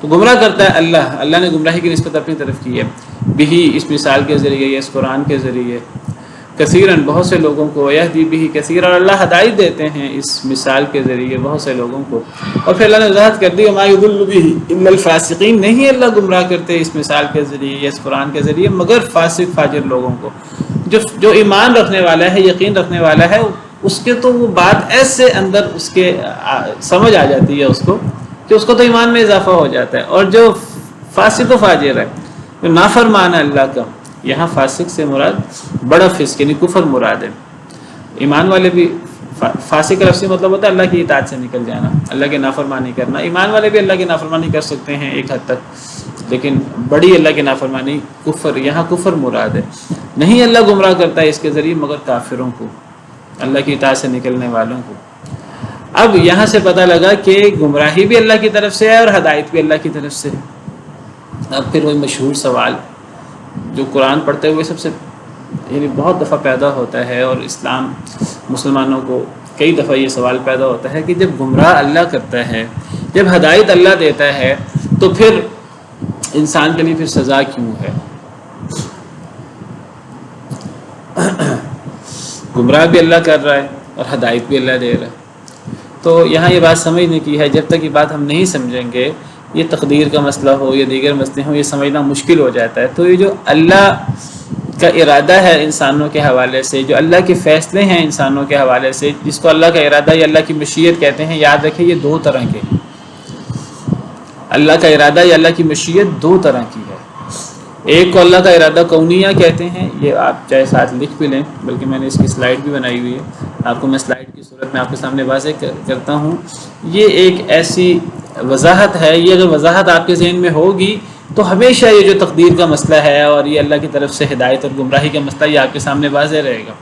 تو گمراہ کرتا ہے اللہ نے گمراہی کی نسبت اپنی طرف کی ہے، بہی اس مثال کے ذریعے یا اس قرآن کے ذریعے، کثیراً بہت سے لوگوں کو، یہدی بہ کثیرا، اور اللہ ہدایت دیتے ہیں اس مثال کے ذریعے بہت سے لوگوں کو۔ اور پھر اللہ نے وضاحت کر دی وما یضل بہ الا الفاسقین، نہیں اللہ گمراہ کرتے اس مثال کے ذریعے یا اس قرآن کے ذریعے مگر فاسق فاجر لوگوں کو۔ جو ایمان رکھنے والا ہے، یقین رکھنے والا ہے، اس کے تو وہ بات ایسے اندر اس کے سمجھ آ جاتی ہے اس کو کہ اس کو تو ایمان میں اضافہ ہو جاتا ہے۔ اور جو فاسق و فاجر ہے، جو نافرمان ہے اللہ کا، یہاں فاسق سے مراد بڑا فسق یعنی کفر مراد ہے۔ ایمان والے بھی، فاسق لفظی مطلب ہوتا ہے اللہ کی اطاعت سے نکل جانا، اللہ کی نافرمانی کرنا۔ ایمان والے بھی اللہ کی نافرمانی کر سکتے ہیں ایک حد تک، لیکن بڑی اللہ کی نافرمانی کفر، یہاں کفر مراد ہے۔ نہیں اللہ گمراہ کرتا ہے اس کے ذریعے مگر کافروں کو، اللہ کی اطاعت سے نکلنے والوں کو۔ اب یہاں سے پتہ لگا کہ گمراہی بھی اللہ کی طرف سے ہے اور ہدایت بھی اللہ کی طرف سے ہے۔ اب پھر وہی مشہور سوال جو قرآن پڑھتے ہوئے سب سے یعنی بہت دفعہ پیدا ہوتا ہے، اور مسلمانوں کو کئی دفعہ یہ سوال پیدا ہوتا ہے کہ جب گمراہ اللہ کرتا ہے، جب ہدایت اللہ دیتا ہے، تو پھر انسان کے لیے پھر سزا کیوں ہے؟ گمراہ بھی اللہ کر رہا ہے اور ہدایت بھی اللہ دے رہا ہے۔ تو یہاں یہ بات سمجھنے کی ہے، جب تک یہ بات ہم نہیں سمجھیں گے، یہ تقدیر کا مسئلہ ہو یا دیگر مسئلے ہوں، یہ سمجھنا مشکل ہو جاتا ہے۔ تو یہ جو اللہ کا ارادہ ہے انسانوں کے حوالے سے، جو اللہ کے فیصلے ہیں انسانوں کے حوالے سے، جس کو اللہ کا ارادہ یا اللہ کی مشیت کہتے ہیں، یاد رکھیں یہ دو طرح کے ہیں۔ اللہ کا ارادہ یا اللہ کی مشیت دو طرح کی ہے۔ ایک کو اللہ کا ارادہ کونیہ کہتے ہیں، یہ آپ چاہے ساتھ لکھ بھی لیں، بلکہ میں نے اس کی سلائیڈ بھی بنائی ہوئی ہے، آپ کو میں سلائیڈ کی صورت میں آپ کے سامنے واضح کرتا ہوں۔ یہ ایک ایسی وضاحت ہے، یہ اگر وضاحت آپ کے ذہن میں ہوگی تو ہمیشہ یہ جو تقدیر کا مسئلہ ہے اور یہ اللہ کی طرف سے ہدایت اور گمراہی کا مسئلہ، یہ آپ کے سامنے واضح رہے گا۔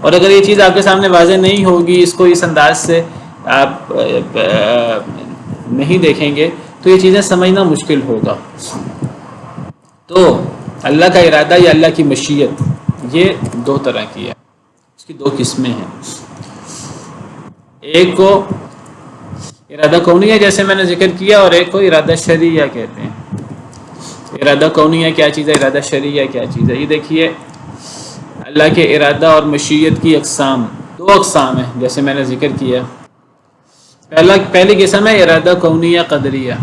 اور اگر یہ چیز آپ کے سامنے واضح نہیں ہوگی، اس کو اس انداز سے آپ نہیں دیکھیں گے تو یہ چیزیں سمجھنا مشکل ہوگا۔ تو اللہ کا ارادہ یا اللہ کی مشیت یہ دو طرح کی ہے، اس کی دو قسمیں ہیں۔ ایک کو ارادہ کونیہ جیسے میں نے ذکر کیا، اور ایک کو ارادہ شرعیہ کہتے ہیں۔ ارادہ کونیہ کیا چیز ہے، ارادہ شرعیہ کیا چیز ہے؟ یہ دیکھیے اللہ کے ارادہ اور مشیت کی اقسام، دو اقسام ہیں جیسے میں نے ذکر کیا۔ پہلی قسم ہے ارادہ کونیہ قدریہ۔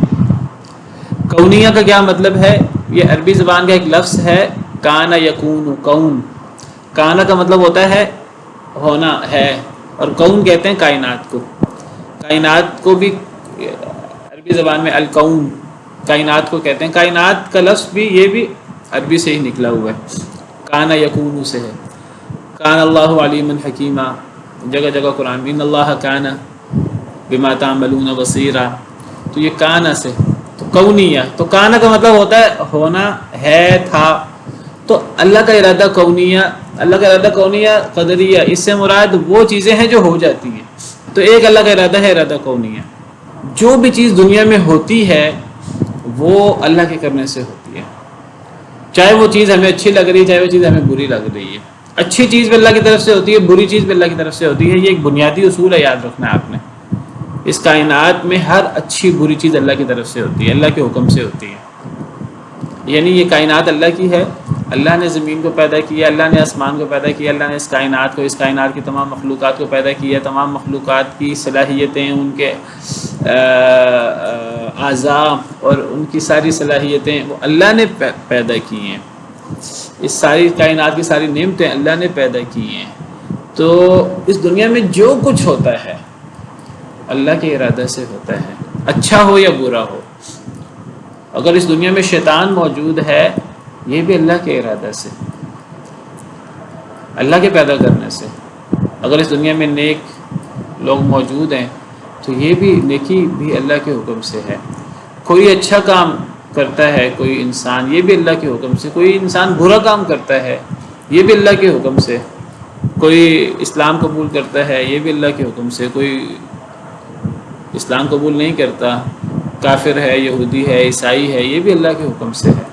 کونیہ کا کیا مطلب ہے؟ یہ عربی زبان کا ایک لفظ ہے، کانا یکون، کون۔ کانا کا مطلب ہوتا ہے ہونا ہے، اور کون کہتے ہیں کائنات کو۔ کائنات کو بھی عربی زبان میں الکون، کائنات کو کہتے ہیں۔ کائنات کا لفظ بھی یہ بھی عربی سے ہی نکلا ہوا ہے، کانا یکون سے ہے۔ کان اللہ علیما حکیما، جگہ جگہ قرآن میں ان اللہ کان بما تعملون بصیرا، تو یہ کانا سے تو کونیہ، تو کانا کا مطلب ہوتا ہے ہونا ہے، تھا۔ تو اللہ کا ارادہ کونیہ، اللہ کا ارادہ کونیہ قدریہ، اس سے مراد وہ چیزیں ہیں جو ہو جاتی ہیں۔ تو ایک اللہ کا ارادہ ہے ارادہ کونیہ، جو بھی چیز دنیا میں ہوتی ہے وہ اللہ کے کرنے سے ہوتی ہے، چاہے وہ چیز ہمیں اچھی لگ رہی ہے، چاہے وہ چیز ہمیں بری لگ رہی ہے۔ اچھی چیز بھی اللہ کی طرف سے ہوتی ہے، بری چیز بھی اللہ کی طرف سے ہوتی ہے. یہ ایک بنیادی اصول ہے، یاد رکھنا ہے آپ نے. اس کائنات میں ہر اچھی بری چیز اللہ کی طرف سے ہوتی ہے، اللہ کے حکم سے ہوتی ہے. یعنی یہ کائنات اللہ کی ہے، اللہ نے زمین کو پیدا کیا، اللہ نے آسمان کو پیدا کیا، اللہ نے اس کائنات کو، اس کائنات کی تمام مخلوقات کو پیدا کیا. تمام مخلوقات کی صلاحیتیں، ان کے اعضاء اور ان کی ساری صلاحیتیں وہ اللہ نے پیدا کی ہیں. اس ساری کائنات کی ساری نعمتیں اللہ نے پیدا کی ہیں. تو اس دنیا میں جو کچھ ہوتا ہے اللہ کے ارادہ سے ہوتا ہے، اچھا ہو یا برا ہو. اگر اس دنیا میں شیطان موجود ہے، یہ بھی اللہ کے ارادہ سے، اللہ کے پیدا کرنے سے. اگر اس دنیا میں نیک لوگ موجود ہیں تو یہ بھی نیکی بھی اللہ کے حکم سے ہے. کوئی اچھا کام کرتا ہے کوئی انسان، یہ بھی اللہ کے حکم سے. کوئی انسان برا کام کرتا ہے، یہ بھی اللہ کے حکم سے. کوئی اسلام قبول کرتا ہے، یہ بھی اللہ کے حکم سے. کوئی اسلام قبول نہیں کرتا، کافر ہے، یہودی ہے، عیسائی ہے، یہ بھی اللہ کے حکم سے ہے.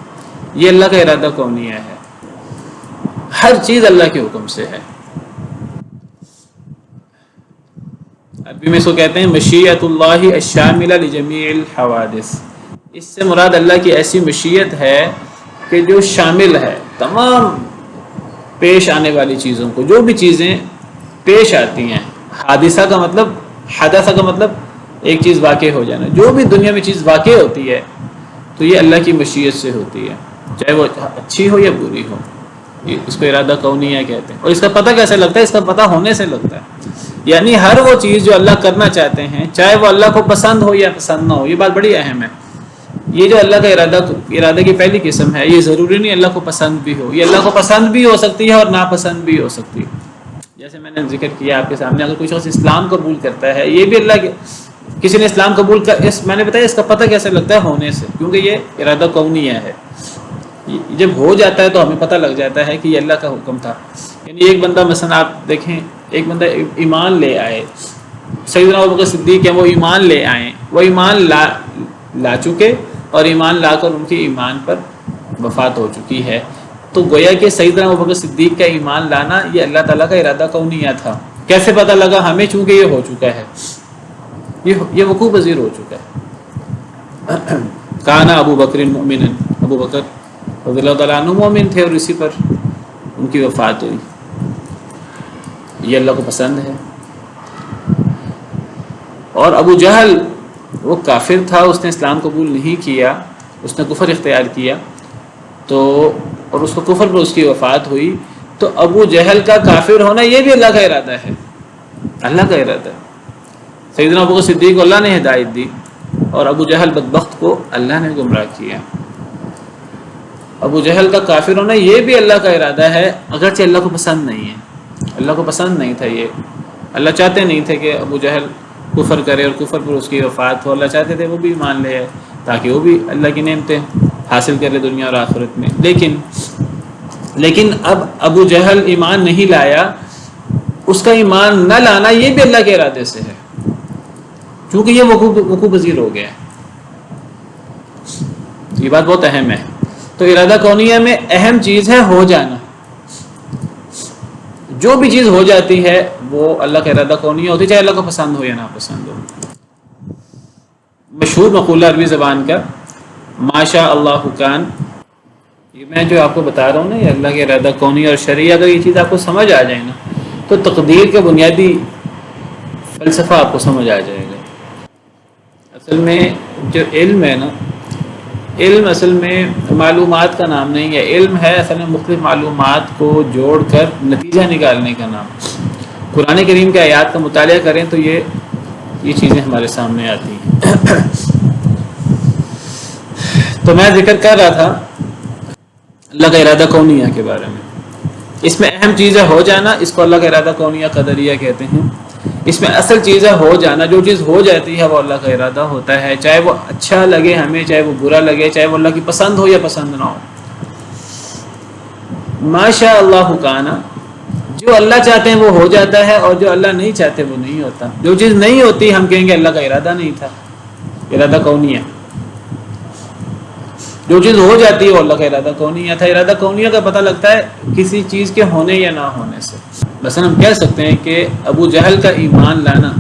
یہ اللہ کا ارادہ کونیہ ہے. ہر چیز اللہ کے حکم سے ہے. عربی میں اس کو کہتے ہیں مشیت اللہ الشاملہ لجمیع الحوادث. اس سے مراد اللہ کی ایسی مشیت ہے کہ جو شامل ہے تمام پیش آنے والی چیزوں کو. جو بھی چیزیں پیش آتی ہیں، حادثہ کا مطلب، حدثہ کا مطلب ایک چیز واقع ہو جانا. جو بھی دنیا میں چیز واقع ہوتی ہے تو یہ اللہ کی مشیت سے ہوتی ہے، چاہے وہ اچھی ہو یا بری ہو. اس کو ارادہ کونیہ کہتے ہیں. اور اس کا پتہ کیسے لگتا ہے؟ اس کا پتہ ہونے سے لگتا ہے. یعنی ہر وہ چیز جو اللہ کرنا چاہتے ہیں، چاہے وہ اللہ کو پسند ہو یا پسند نہ ہو. یہ بات بڑی اہم ہے. یہ جو اللہ کا ارادہ کی پہلی قسم ہے، یہ ضروری نہیں اللہ کو پسند بھی ہو. یہ اللہ کو پسند بھی ہو سکتی ہے اور ناپسند بھی ہو سکتی ہے. جیسے میں نے ذکر کیا آپ کے سامنے، اگر کوئی شخص اسلام قبول کرتا ہے، یہ بھی اللہ کے، کسی نے اسلام قبول کر، میں نے بتایا اس کا پتہ کیسے لگتا ہے؟ ہونے سے. کیونکہ یہ ارادہ کونیہ ہے. جب ہو جاتا ہے تو ہمیں پتہ لگ جاتا ہے کہ یہ اللہ کا حکم تھا. یعنی ایک بندہ، مثلا آپ دیکھیں، ایک بندہ ایمان لے آئے، سیدنا ابوبکر صدیق ہیں، وہ ایمان لے آئے، وہ ایمان لا چکے اور ایمان لا کر ان کے ایمان پر وفات ہو چکی ہے. تو گویا کہ سیدنا ابوبکر صدیق کا ایمان لانا یہ اللہ تعالیٰ کا ارادہ کونیہ تھا. کیسے پتہ لگا ہمیں؟ چونکہ یہ ہو چکا ہے، یہ وقوع پذیر ہو چکا ہے. کانا ابو بکر مومن، ابو بکر رضی اللہ تعالیٰ عنہ مومن تھے اور اسی پر ان کی وفات ہوئی. یہ اللہ کو پسند ہے. اور ابو جہل وہ کافر تھا، اس نے اسلام قبول نہیں کیا، اس نے کفر اختیار کیا، تو اور اس کو کفر پر اس کی وفات ہوئی. تو ابو جہل کا کافر ہونا یہ بھی اللہ کا ارادہ ہے. اللہ کا ارادہ ہے. سیدنا ابوبکر صدیق کو اللہ نے ہدایت دی اور ابو جہل بدبخت کو اللہ نے گمراہ کیا. ابو جہل کا کافر ہونا یہ بھی اللہ کا ارادہ ہے، اگرچہ اللہ کو پسند نہیں ہے. اللہ کو پسند نہیں تھا یہ. اللہ چاہتے نہیں تھے کہ ابو جہل کفر کرے اور کفر پر اس کی وفات ہو. اللہ چاہتے تھے وہ بھی ایمان لے تاکہ وہ بھی اللہ کی نعمتیں حاصل کرے دنیا اور آخرت میں. لیکن اب ابو جہل ایمان نہیں لایا. اس کا ایمان نہ لانا یہ بھی اللہ کے ارادے سے ہے، چونکہ یہ وقوع پذیر ہو گیا. یہ بات بہت اہم ہے. تو ارادہ کونیہ میں اہم چیز ہے ہو جانا. جو بھی چیز ہو جاتی ہے وہ اللہ کا ارادہ کونیہ ہوتی ہے، چاہے اللہ کو پسند ہو یا ناپسند ہو. مشہور مقولہ عربی زبان کا ما شاء اللہ کان، یہ میں جو آپ کو بتا رہا ہوں نا، یہ اللہ کے ارادہ کونیہ اور شرعیہ، اگر یہ چیز آپ کو سمجھ آ جائے نا تو تقدیر کا بنیادی فلسفہ آپ کو سمجھ آ جائے گا. اصل میں جو علم ہے نا، علم اصل میں معلومات کا نام نہیں ہے. علم ہے اصل میں مختلف معلومات کو جوڑ کر نتیجہ نکالنے کا نام. قرآن کریم کے آیات کا مطالعہ کریں تو یہ چیزیں ہمارے سامنے آتی ہیں. تو میں ذکر کر رہا تھا اللہ کا ارادہ کونیہ کے بارے میں. اس میں اہم چیز ہے ہو جانا، اس کو اللہ کا ارادہ کونیہ قدریہ کہتے ہیں. اس میں اصل چیز ہے ہو جانا. جو چیز ہو جاتی ہے وہ اللہ کا ارادہ ہوتا ہے، چاہے وہ اچھا لگے ہمیں، چاہے وہ برا لگے، چاہے وہ اللہ کی پسند ہو یا پسند نہ ہو. ما شاء اللہ کانا، جو اللہ چاہتے ہیں وہ ہو جاتا ہے، اور جو اللہ نہیں چاہتے وہ نہیں ہوتا. جو چیز نہیں ہوتی ہم کہیں گے اللہ کا ارادہ نہیں تھا، ارادہ کونیہ. جو چیز ہو جاتی ہے وہ اللہ کا ارادہ کونیہ تھا. ارادہ کونیہ کا پتہ لگتا ہے کسی چیز کے ہونے یا نہ ہونے سے. مثلا ہم کہہ سکتے ہیں کہ ابو جہل کا ایمان لانا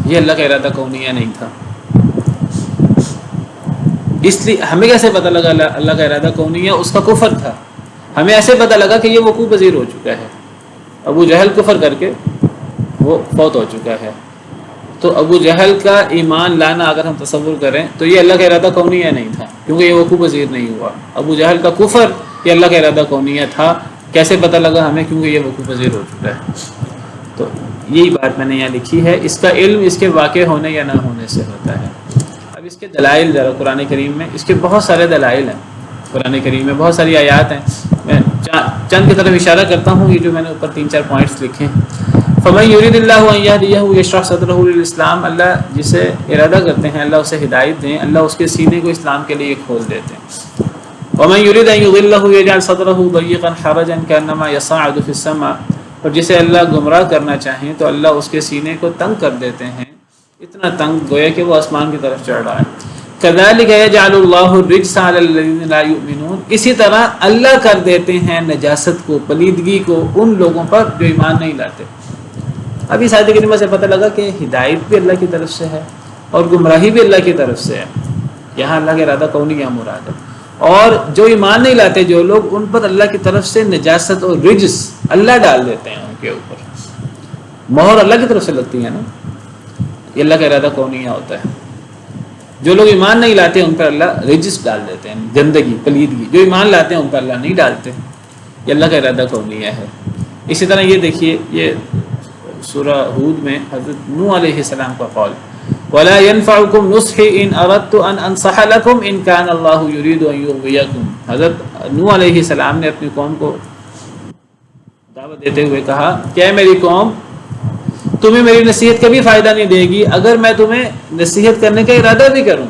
یہ اللہ کا ارادہ کونیہ نہیں تھا. اس لیے ہمیں کیسے پتہ لگا اللہ کا ارادہ کونیہ؟ اس کا کفر تھا. ہمیں ایسے پتہ لگا کہ یہ وقوع پذیر ہو چکا ہے. ابو جہل کفر کر کے وہ فوت ہو چکا ہے. تو ابو جہل کا ایمان لانا اگر ہم تصور کریں تو یہ اللہ کا ارادہ کونیہ نہیں تھا کیونکہ یہ وقوع پذیر نہیں ہوا. ابو جہل کا کفر یہ اللہ کا ارادہ کونیہ تھا. کیسے پتہ لگا ہمیں؟ کیونکہ یہ وقوع پذیر ہو چکا ہے. تو یہی بات میں نے یہاں لکھی ہے. اس کا علم اس کے واقع ہونے یا نہ ہونے سے ہوتا ہے. اب اس کے دلائل ذرا قرآن کریم میں اس کے بہت سارے دلائل ہیں. قرآن کریم میں بہت ساری آیات ہیں. میں چند کی طرف اشارہ کرتا ہوں. یہ جو میں نے اوپر 3-4 پوائنٹس لکھے ہیں. فمن یرید اللہ ان یہدیہ یشرح صدرہ للاسلام. اللہ جسے ارادہ کرتے ہیں اللہ اسے ہدایت دیں. اللہ اس کے سینے کو اسلام کے لیے کھول دیتے ہیں. ومن یرید ان یضلہ یجعل صدرہ ضیقا حرجا کانما یصعد فی السماء. اور جسے اللہ گمراہ کرنا چاہیں تو اللہ اس کے سینے کو تنگ کر دیتے ہیں. اتنا تنگ گویا کہ وہ آسمان کی طرف چڑھ رہا ہے. کذالک یجعل اللہ الرجس علی الذین لا یؤمنون. اسی طرح اللہ کر دیتے ہیں نجاست کو، پلیدگی کو ان لوگوں پر جو ایمان نہیں لاتے. اب اس آیت کریمہ سے پتہ لگا کہ ہدایت بھی اللہ کی طرف سے ہے اور گمراہی بھی اللہ کی طرف سے ہے. یہاں اللہ کا ارادہ کونیہ مراد ہے. اور جو ایمان نہیں لاتے جو لوگ، ان پر اللہ کی طرف سے نجاست اور رجس اللہ ڈال دیتے ہیں. ان کے اوپر مہر اللہ کی طرف سے لگتی ہے نا. یہ اللہ کا ارادہ کونیہ ہوتا ہے. جو لوگ ایمان نہیں لاتے ان پر اللہ رجس ڈال دیتے ہیں، گندگی، پلیدگی. جو ایمان لاتے ہیں ان پر اللہ نہیں ڈالتے. یہ اللہ کا ارادہ کونیہ ہے. اسی طرح یہ دیکھیے، یہ سورہ ہود میں حضرت نوح علیہ السلام کا قول، وَلَا يَنْفَعُكُمْ نُصْحِي إِنْ أَرَدْتُ أَنْ أَنْصَحَ لَكُمْ إِنْ كَانَ اللَّهُ يُرِيدُ أَنْ يُغْوِيَكُمْ. حضرت نوح علیہ السلام نے اپنی قوم کو دعوت دیتے ہوئے کہا کہ اے میری قوم، تمہیں میری نصیحت کبھی فائدہ نہیں دے گی اگر میں تمہیں نصیحت کرنے کا ارادہ بھی کروں.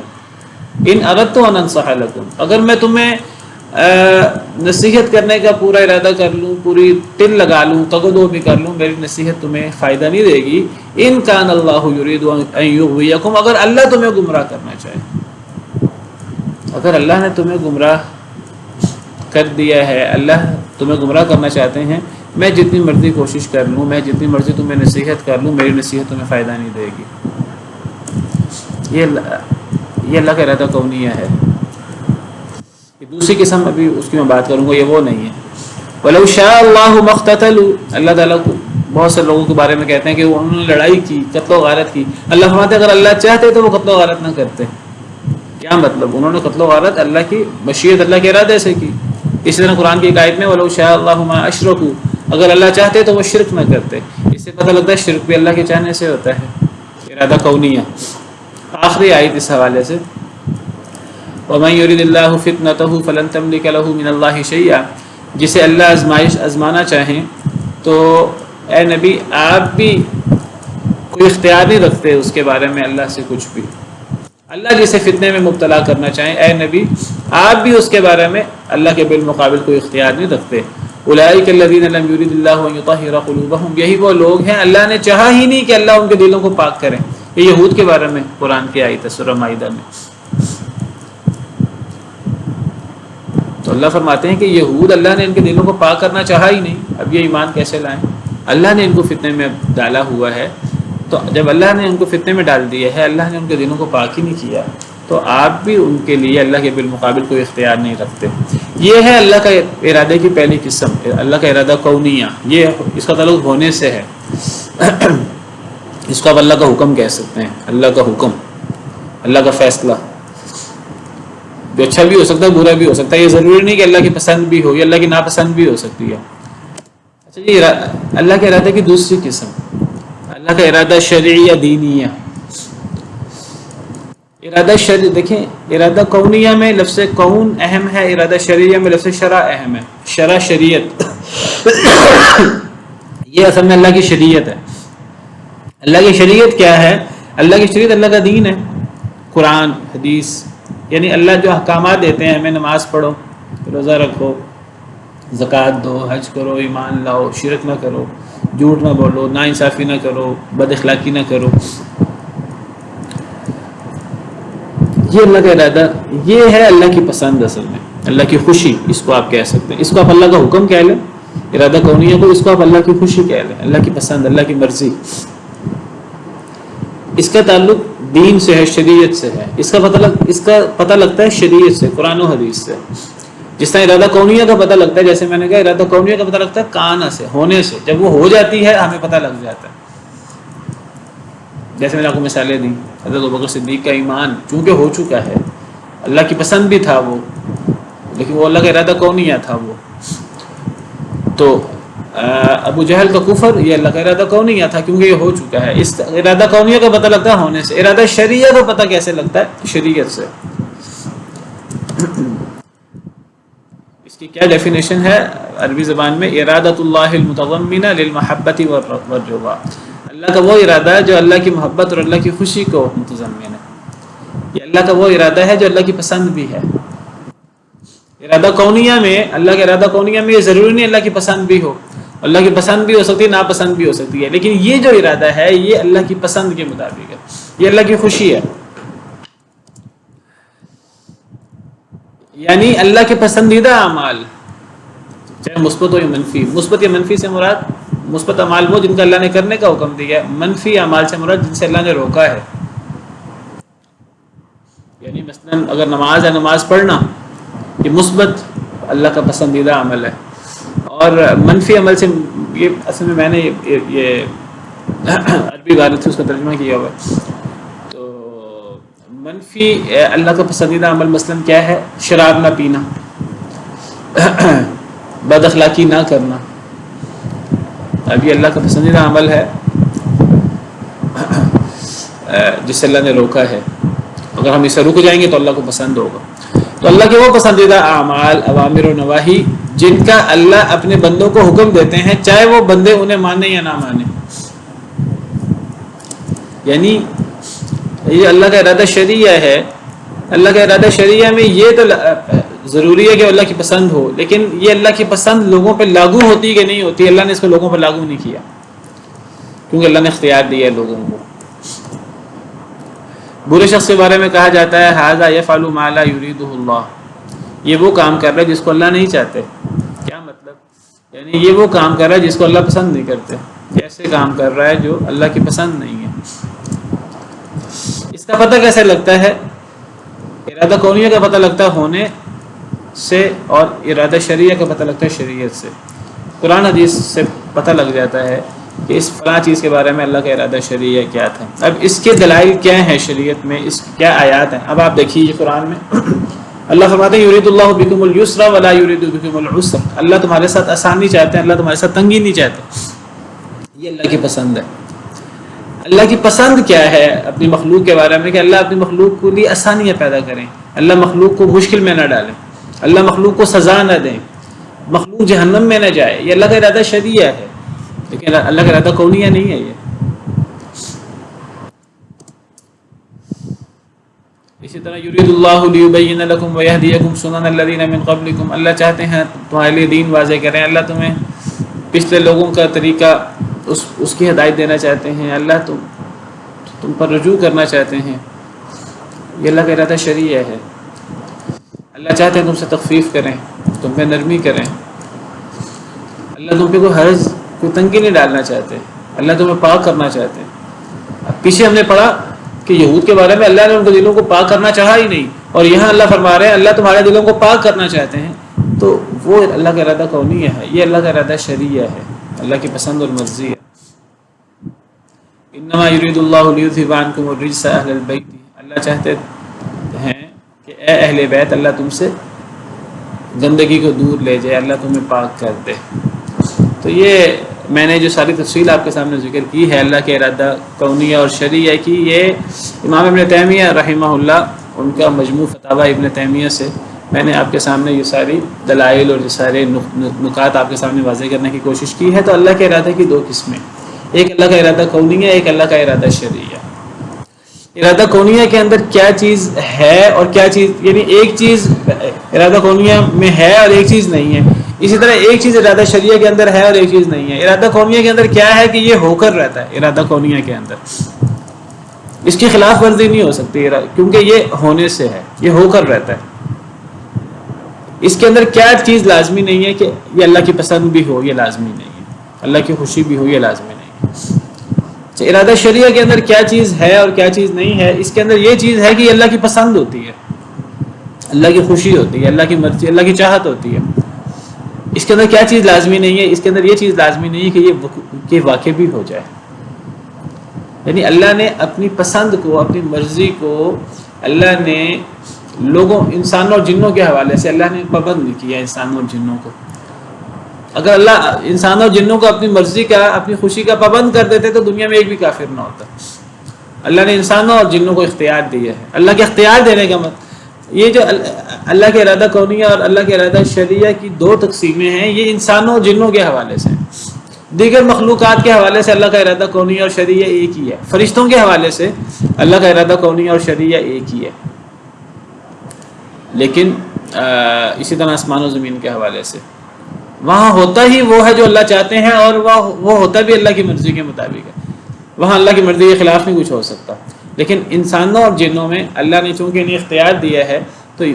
ان اردت ان انصح لکم، اگر میں تمہیں نصیحت کرنے کا پورا ارادہ کر لوں، پوری ٹل لگا لوں، تگدو بھی کر لوں، میری نصیحت تمہیں فائدہ نہیں دے گی. ان کان اللہ یرید ان یغویکم، اگر اللہ تمہیں گمراہ کرنا چاہے، اگر اللہ نے تمہیں گمراہ کر دیا ہے، اللہ تمہیں گمراہ کرنا چاہتے ہیں، میں جتنی مرضی کوشش کر لوں، میں جتنی مرضی تمہیں نصیحت کر لوں، میری نصیحت تمہیں فائدہ نہیں دے گی. یہ اللہ کا ارادہ کونیہ ہے. یہ دوسری قسم ابھی اس کی میں بات کروں گا، یہ وہ نہیں ہے. وَلَوْ شَاءَ اللَّهُ مَا اقْتَتَلُوا. اللہ تعالیٰ کو بہت سے لوگوں کے بارے میں کہتے ہیں کہ انہوں نے لڑائی کی، قتل و غارت کی. اللہ فرماتے ہیں اگر اللہ چاہتے تو وہ قتل و غارت نہ کرتے. کیا مطلب؟ انہوں نے قتل و غارت اللہ کی مشیت، اللہ کے ارادے سے کی. اسی طرح قرآن کی ایک آیت میں وَلَوْ شَاءَ اللَّهُ مَا أَشْرَكُوا، اگر اللہ چاہتے تو وہ شرک نہ کرتے. اس سے پتہ لگتا ہے شرک بھی اللہ کے چاہنے سے ہوتا ہے. ارادہ کونیہ. آخری آیت اس حوالے سے، وَمَن يُرِدِ اللَّهُ فِتْنَتَهُ فَلَن تَمْلِكَ لَهُ مِنَ اللَّهِ شَيْئًا. جسے اللہ آزمانا چاہیں تو اے نبی آپ بھی کوئی اختیار نہیں رکھتے اس کے بارے میں اللہ سے کچھ بھی. اللہ جسے فتنے میں مبتلا کرنا چاہیں اے نبی آپ بھی اس کے بارے میں اللہ کے بالمقابل کوئی اختیار نہیں رکھتے. اولئک الذین لم یرد اللہ ان یطہر قلوبہم، یہی وہ لوگ ہیں اللہ نے چاہا ہی نہیں کہ اللہ ان کے دلوں کو پاک کرے. یہ یہود کے بارے میں قرآن کی آیت ہے سورہ مائدہ میں. تو اللہ فرماتے ہیں کہ یہود اللہ نے ان کے دلوں کو پاک کرنا چاہا ہی نہیں، اب یہ ایمان کیسے لائیں؟ اللہ نے ان کو فتنے میں ڈالا ہوا ہے. تو جب اللہ نے ان کو فتنے میں ڈال دیا ہے، اللہ نے ان کے دلوں کو پاک ہی نہیں کیا، تو آپ بھی ان کے لیے اللہ کے بالمقابل کوئی اختیار نہیں رکھتے. یہ ہے اللہ کا ارادے کی پہلی قسم، اللہ کا ارادہ کونیہ. یہ اس کا تعلق ہونے سے ہے. اس کو آپ اللہ کا حکم کہہ سکتے ہیں. اللہ کا حکم، اللہ کا فیصلہ، جو اچھا بھی ہو سکتا ہے برا بھی ہو سکتا ہے. یہ ضروری نہیں کہ اللہ کی پسند بھی ہو، یہ اللہ کی ناپسند بھی ہو سکتی ہے. اچھا جی، اللہ کے ارادے کی دوسری قسم، اللہ کا ارادہ شرعی یا دینیہ. ارادہ شرعی، دیکھیں ارادہ کونیہ میں لفظ کون اہم ہے، ارادہ شرعیہ میں لفظ شرع اہم ہے. شرع شریعت، یہ اصل میں اللہ کی شریعت ہے. اللہ کی شریعت کیا ہے؟ اللہ کی شریعت اللہ کا دین ہے. قرآن، حدیث، یعنی اللہ جو احکامات دیتے ہیں ہمیں، نماز پڑھو، روزہ رکھو، زکوٰۃ دو، حج کرو، ایمان لاؤ، شرک نہ کرو، جھوٹ نہ بولو، ناانصافی نہ کرو، بد اخلاقی نہ کرو. یہ اللہ کا ارادہ، یہ ہے اللہ کی پسند، اصل میں اللہ کی خوشی اس کو آپ کہہ سکتے ہیں. اس کو آپ اللہ کا حکم کہہ لیں، ارادہ کونیہ کو، اس کو آپ اللہ کی خوشی کہہ لیں، اللہ کی پسند، اللہ کی مرضی. اس کا تعلق دین سے ہے، شریعت سے ہے. اس کا پتہ لگتا ہے شریعت سے، قرآن و حدیث سے. جس طرح ارادہ کونیہ کا پتہ لگتا ہے، جیسے میں نے کہا ارادہ کونیہ کا پتہ لگتا ہے کانا سے، ہونے سے. جب وہ ہو جاتی ہے ہمیں پتہ لگ جاتا ہے. جیسے میں نے آپ کو مثالیں دی، حضرت ابوبکر صدیق کا ایمان چونکہ ہو چکا ہے، اللہ کی پسند بھی تھا وہ، لیکن وہ اللہ کا ارادہ کونیہ تھا وہ. تو ابو جہل کا کفر یہ اللہ کا ارادہ کونیہ تھا کیونکہ یہ ہو چکا ہے. اس ارادہ کونیہ کا پتہ لگتا ہے ہونے سے. ارادہ شرعیہ کا پتہ کیسے لگتا ہے؟ شریعت سے. اس کی کیا ڈیفینیشن ہے عربی زبان میں؟ ارادۃ اللہ المتضمنہ للمحبۃ والرضا. اللہ کا وہ ارادہ ہے جو اللہ کی محبت اور اللہ کی خوشی کو متضمن ہے. یہ اللہ کا وہ ارادہ ہے جو اللہ کی پسند بھی ہے. ارادہ کونیہ میں، اللہ کا ارادہ کونیہ میں یہ ضروری نہیں اللہ کی پسند بھی ہو، اللہ کی پسند بھی ہو سکتی ہے، ناپسند بھی ہو سکتی ہے، لیکن یہ جو ارادہ ہے یہ اللہ کی پسند کے مطابق ہے، یہ اللہ کی خوشی ہے. یعنی اللہ کے پسندیدہ اعمال، چاہے مثبت ہو یا منفی. مثبت یا منفی سے مراد مثبت اعمال وہ جن کا اللہ نے کرنے کا حکم دیا ہے، منفی اعمال سے مراد جن سے اللہ نے روکا ہے. یعنی مثلا اگر نماز ہے، نماز پڑھنا یہ مثبت اللہ کا پسندیدہ عمل ہے. اور منفی عمل سے یہ اصل میں نے یہ عربی عبارت سے اس کا ترجمہ کیا ہوا ہے. تو منفی اللہ کا پسندیدہ عمل مثلا کیا ہے؟ شراب نہ پینا، بد اخلاقی نہ کرنا. اب یہ اللہ کا پسندیدہ عمل ہے جس سے اللہ نے روکا ہے. اگر ہم اسے رک جائیں گے تو اللہ کو پسند ہوگا. تو اللہ کے وہ پسندیدہ اعمال، اوامر و نواہی جن کا اللہ اپنے بندوں کو حکم دیتے ہیں، چاہے وہ بندے انہیں مانیں یا نہ مانیں. یعنی یہ اللہ کا ارادہ شرعیہ ہے. اللہ کا ارادہ شرعیہ میں یہ تو ضروری ہے کہ اللہ کی پسند ہو، لیکن یہ اللہ کی پسند لوگوں پہ لاگو ہوتی کہ نہیں ہوتی؟ اللہ نے اس کو لوگوں پہ لاگو نہیں کیا کیونکہ اللہ نے اختیار دیا ہے لوگوں کو. برے شخص کے بارے میں کہا جاتا ہے ھذا یفعل ما لا یریدہ اللہ، یہ وہ کام کر رہا ہے جس کو اللہ نہیں چاہتے. کیا مطلب؟ یعنی یہ وہ کام کر رہا ہے جس کو اللہ پسند نہیں کرتے. ایسے کام کر رہا ہے جو اللہ کی پسند نہیں ہے. اس کا پتہ کیسے لگتا ہے؟ ارادہ کونیہ کا پتہ لگتا ہے ہونے سے، اور ارادہ شرعیہ کا پتہ لگتا ہے شریعت سے. قرآن حدیث سے پتہ لگ جاتا ہے کہ اس فلاں چیز کے بارے میں اللہ کا ارادہ شرعیہ کیا تھا. اب اس کے دلائل کیا ہیں شریعت میں، اس کی کیا آیات ہیں؟ اب آپ دیکھیے یہ قرآن میں اللہ فرماتے ہیں یرید اللہ بکم الیسر ولا یرید بکم العسر. اللہ تمہارے ساتھ آسانی چاہتے ہیں، اللہ تمہارے ساتھ تنگی نہیں چاہتے. یہ اللہ کی پسند ہے. اللہ کی پسند کیا ہے اپنی مخلوق کے بارے میں؟ کہ اللہ اپنی مخلوق کے لیے آسانیاں پیدا کریں، اللہ مخلوق کو مشکل میں نہ ڈالیں، اللہ مخلوق کو سزا نہ دیں، مخلوق جہنم میں نہ جائے. یہ اللہ کا ارادہ شرعیہ ہے، لیکن اللہ کا ارادہ کونیہ نہیں ہے. یہ اسی طرح یرید اللہ لیبین لکم ویہدیکم سنن الذین من قبلکم. اللہ چاہتے ہیں تمہارے لیے دین واضح کریں، اللہ تمہیں پچھلے لوگوں کا طریقہ اس کی ہدایت دینا چاہتے ہیں، اللہ تم پر رجوع کرنا چاہتے ہیں. یہ اللہ کا ارادہ شرعیہ ہے. اللہ چاہتے ہیں تم سے تخفیف کریں، تم پہ نرمی کریں. اللہ تم پہ کوئی حرج، کوئی تنگی نہیں ڈالنا چاہتے. اللہ تمہیں پاک کرنا چاہتے ہیں. اب پیچھے ہم نے پڑھا کہ یہود کے بارے میں اللہ نے ان کے دلوں کو پاک کرنا چاہا ہی نہیں، اور یہاں اللہ فرما رہے ہیں اللہ تمہارے دلوں کو پاک کرنا چاہتے ہیں. تو وہ اللہ کا ارادہ کونیہ ہے، یہ اللہ کا ارادہ شرعیہ ہے، اللہ کی پسند اور مرضی ہے. انما یرید اللہ لیذھب عنکم الرجس اہل البیت. اللہ چاہتے ہیں کہ اے اہل بیت اللہ تم سے گندگی کو دور لے جائے، اللہ تمہیں پاک کر دے. تو یہ میں نے جو ساری تفصیل آپ کے سامنے ذکر کی ہے اللہ کے ارادہ کونیہ اور شرعیہ کی، یہ امام ابن تیمیہ رحمہ اللہ ان کا مجموع فتاوی ابن تیمیہ سے میں نے آپ کے سامنے یہ ساری دلائل اور یہ سارے نکات آپ کے سامنے واضح کرنے کی کوشش کی ہے. تو اللہ کے ارادے کی دو قسمیں، ایک اللہ کا ارادہ کونیہ، ایک اللہ کا ارادہ شرعیہ. ارادہ کونیہ کے اندر کیا چیز ہے اور کیا چیز، یعنی ایک چیز ارادہ کونیہ میں ہے اور ایک چیز نہیں ہے. اسی طرح ایک چیز ارادہ شرعیہ کے اندر ہے اور ایک چیز نہیں ہے. ارادہ کونیہ کے اندر کیا ہے کہ یہ ہو کر رہتا ہے. ارادہ کونیہ کے اندر اس کی خلاف ورزی نہیں ہو سکتی، کیونکہ یہ ہونے سے ہے، یہ ہو کر رہتا ہے۔ اس کے اندر کیا چیز لازمی نہیں ہے کہ یہ اللہ کی پسند بھی ہو، یہ لازمی نہیں ہے، اللہ کی خوشی بھی ہو، یہ لازمی نہیں ہے۔ ارادہ شریعہ کے اندر کیا چیز ہے اور کیا چیز نہیں ہے، اس کے اندر یہ چیز ہے کہ یہ اللہ کی پسند ہوتی ہے، اللہ کی خوشی ہوتی ہے، اللہ کی مرضی، اللہ کی چاہت ہوتی ہے۔ اس کے اندر کیا چیز لازمی نہیں ہے، اس کے اندر یہ چیز لازمی نہیں ہے کہ یہ واقع بھی ہو جائے۔ یعنی اللہ نے اپنی پسند کو، اپنی مرضی کو اللہ نے لوگوں، انسانوں اور جنوں کے حوالے سے اللہ نے پابند نہیں کیا انسانوں اور جنوں کو۔ اگر اللہ انسانوں اور جنوں کو اپنی مرضی کا، اپنی خوشی کا پابند کر دیتے تو دنیا میں ایک بھی کافر نہ ہوتا۔ اللہ نے انسانوں اور جنوں کو اختیار دیا ہے۔ اللہ کے اختیار دینے کا مطلب یہ جو اللہ کے ارادہ کونیہ اور اللہ کے ارادہ شرعیہ کی دو تقسیمیں ہیں، یہ انسانوں اور جنوں کے حوالے سے، دیگر مخلوقات کے حوالے سے اللہ کا ارادہ کونیہ اور شرعیہ ایک ہی ہے۔ فرشتوں کے حوالے سے اللہ کا ارادہ کونیہ اور شرعیہ ایک ہی ہے، لیکن اسی طرح آسمان و زمین کے حوالے سے وہاں ہوتا ہی وہ ہے جو اللہ چاہتے ہیں، اور وہ ہوتا بھی اللہ کی مرضی کے مطابق ہے۔ وہاں اللہ کی مرضی کے خلاف نہیں کچھ ہو سکتا۔ لیکن انسانوں اور جنوں میں اللہ نے چونکہ انہیں اختیار دیا ہے تو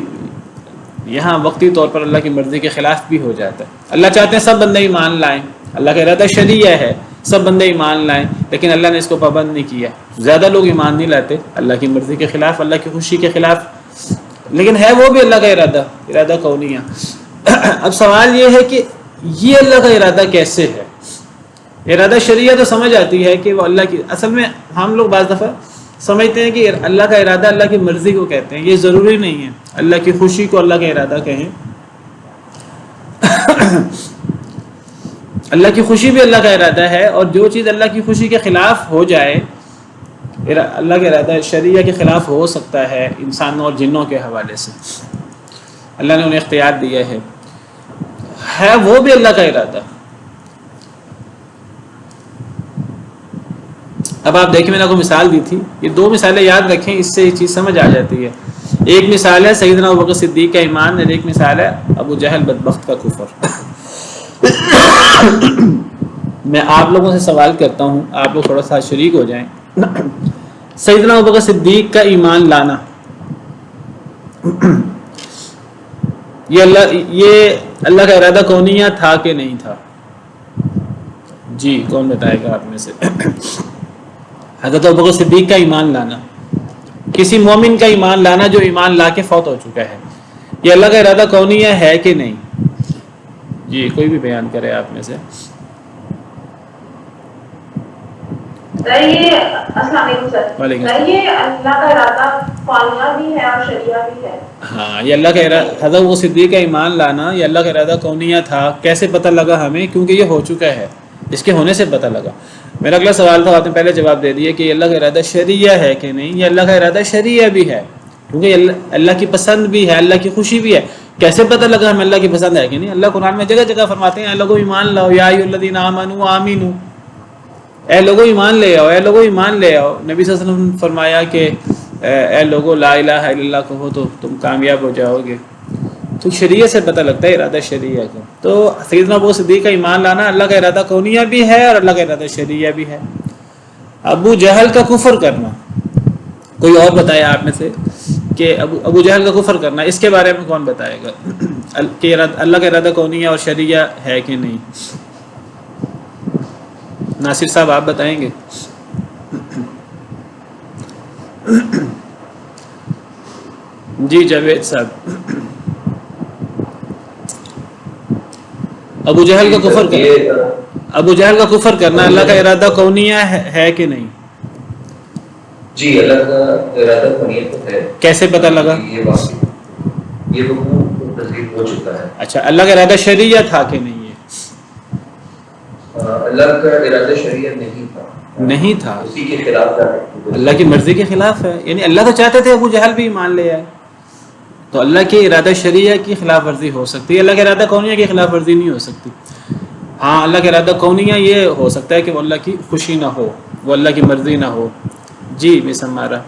یہاں وقتی طور پر اللہ کی مرضی کے خلاف بھی ہو جاتا ہے۔ اللہ چاہتے ہیں سب بندے ایمان لائیں، اللہ کا ارادہ شرعیہ ہے سب بندے ایمان لائیں، لیکن اللہ نے اس کو پابند نہیں کیا۔ زیادہ لوگ ایمان نہیں لاتے اللہ کی مرضی کے خلاف، اللہ کی خوشی کے خلاف، لیکن ہے وہ بھی اللہ کا ارادہ کونیہ۔ اب سوال یہ ہے کہ یہ اللہ کا ارادہ کیسے ہے؟ ارادہ شرعیہ تو سمجھ آتی ہے کہ وہ اللہ کی، اصل میں ہم لوگ بعض دفعہ سمجھتے ہیں کہ اللہ کا ارادہ اللہ کی مرضی کو کہتے ہیں، یہ ضروری نہیں ہے۔ اللہ کی خوشی کو اللہ کا ارادہ کہیں، اللہ کی خوشی بھی اللہ کا ارادہ ہے، اور جو چیز اللہ کی خوشی کے خلاف ہو جائے اللہ کا ارادہ شرعیہ کے خلاف ہو سکتا ہے انسانوں اور جنوں کے حوالے سے۔ اللہ نے انہیں اختیار دیا ہے وہ بھی اللہ کا ارادہ۔ اب آپ دیکھیں، میں نے آپ کو مثال دی تھی، یہ دو مثالیں یاد رکھیں، اس سے یہ چیز سمجھ آ جاتی ہے۔ ایک مثال ہے سیدنا ابوبکر صدیق کا ایمان، اور ایک مثال ہے ابو جہل بدبخت کا کفر۔ میں آپ لوگوں سے سوال کرتا ہوں، آپ لوگ تھوڑا سا شریک ہو جائیں۔ سیدنا ابوبکر صدیق کا ایمان لانا، یہ اللہ کا ارادہ کونیہ تھا کہ نہیں تھا؟ جی کون بتائے گا آپ میں سے؟ حضرت ابوبکر صدیق کا ایمان لانا، کسی مومن کا ایمان لانا جو ایمان لا کے فوت ہو چکا ہے، یہ اللہ کا ارادہ کونیہ ہے کہ نہیں؟ جی کوئی بھی بیان کرے آپ میں سے۔ السلام علیکم سر۔ یہ اللہ کا ارادہ کونیہ بھی ہے اور شرعیہ بھی ہے۔ ہاں، یہ اللہ کا ارادہ، حضرت ابوبکر صدیق کا ایمان لانا یہ اللہ کا ارادہ کونیہ تھا۔ کیسے پتہ لگا ہمیں؟ کیونکہ یہ ہو چکا ہے، اس کے ہونے سے پتہ لگا۔ میرا اگلا سوال تھا، آپ نے پہلے جواب دے دیا کہ یہ اللہ کا ارادہ شرعیہ ہے کہ نہیں؟ یہ اللہ کا ارادہ شرعیہ بھی ہے، کیونکہ اللہ کی پسند بھی ہے، اللہ کی خوشی بھی ہے۔ کیسے پتہ لگا ہمیں اللہ کی پسند ہے کہ نہیں؟ اللہ قرآن میں جگہ جگہ فرماتے ہیں اے لوگو ایمان لاؤ، یا ایھا الذین آمنوا آمنوا، اے لوگو ایمان لے آؤ، اے لوگو ایمان لے آؤ۔ نبی صلی اللہ علیہ وسلم نے فرمایا کہ اے لوگو لا الہ الا اللہ کہو تو تم کامیاب ہو جاؤ گے۔ تو شریعت سے پتہ لگتا ہے ارادہ شرعیہ کا۔ تو سیدنا ابو صدیق کا ایمان لانا اللہ کا ارادہ کونیہ بھی ہے اور اللہ کا ارادہ شرعیہ بھی ہے۔ ابو جہل کا کفر کرنا، کوئی اور بتائے آپ میں سے کہ ابو جہل کا کفر کرنا، اس کے بارے میں کون بتائے گا کہ اللہ کا ارادہ کونیہ اور شرعیہ ہے کہ نہیں؟ ناصر صاحب آپ بتائیں گے؟ جی جاوید صاحب۔ ابو جہل کا کفر کرنا، ابو جہل کا کفر کرنا اللہ کا ارادہ کونیہ ہے کہ نہیں؟ جی اللہ کا ارادہ کونیہ تو ہے۔ کیسے پتہ لگا؟ یہ حکم تصدیق ہو چکا ہے۔ اچھا، اللہ کا ارادہ شرعیہ تھا کہ نہیں؟ اللہ کا ارادہ شرعیہ نہیں تھا، نہیں تھا، اسی کے خلاف تھا، اللہ کی مرضی کے خلاف ہے۔ یعنی اللہ تو چاہتے تھے ابو جہل بھی ایمان لے آئے، تو اللہ کے ارادہ شرعیہ کی خلاف ورزی ہو سکتی ہے، اللہ کے ارادہ کونیہ کی خلاف ورزی نہیں ہو سکتی۔ ہاں، اللہ کے ارادہ کونیہ یہ ہو سکتا ہے کہ وہ اللہ کی خوشی نہ ہو، وہ اللہ کی مرضی نہ ہو۔ جی مس ہمارا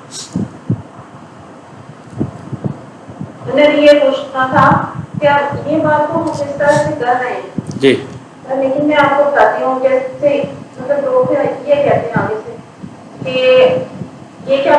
میں نے یہ پوچھنا تھا کہ یہ بات تو ہم اس طرح سے کر رہے ہیں جی، لیکن میں آپ کو بتاتی ہوں، جیسے مطلب لوگ یہ کہتے ہیں آگے سے کہ یہ کیا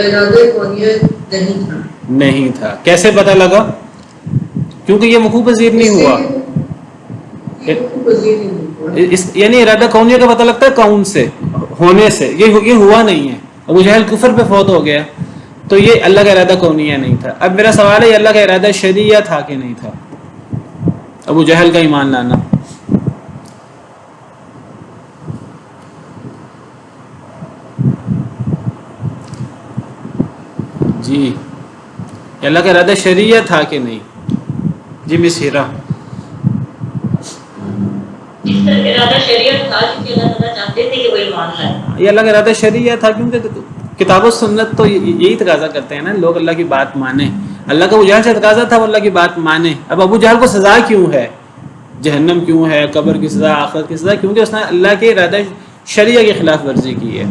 ارادہ کونیہ نہیں تھا. نہیں تھا. کیسے پتہ لگا؟ کیونکہ یہ وقوع پذیر نہیں ہوا. یعنی ارادہ کونیہ کا پتہ لگتا ہے کون سے، ہونے سے. یہ ہوا نہیں ہے. ابو جہل کفر پہ فوت ہو گیا تو یہ اللہ کا ارادہ کونیہ نہیں تھا. اب میرا سوال ہے یہ اللہ کا ارادہ شرعیہ تھا کہ نہیں تھا؟ ابو جہل کا ایمان لانا. جی یہ اللہ کا ارادہ شرعیہ تھا کہ نہیں؟ جی مس ہیرا. ارادہ شریعت تھا کیونکہ اللہ تعالیٰ چاہتے تھے کہ وہ ایمان لائے. یہ اللہ کا ارادہ شرعیہ تھا کیونکہ کتاب و سنت تو یہی تقاضا کرتے ہیں نا، لوگ اللہ کی بات مانیں. اللہ کا ابو جہل سے تقاضا تھا وہ اللہ کی بات مانے. اب ابو جہل کو سزا کیوں ہے، جہنم کیوں ہے، قبر کی سزا، آخرت کی سزا؟ کیونکہ اس نے اللہ کے ارادہ شرعیہ کی خلاف ورزی کی ہے.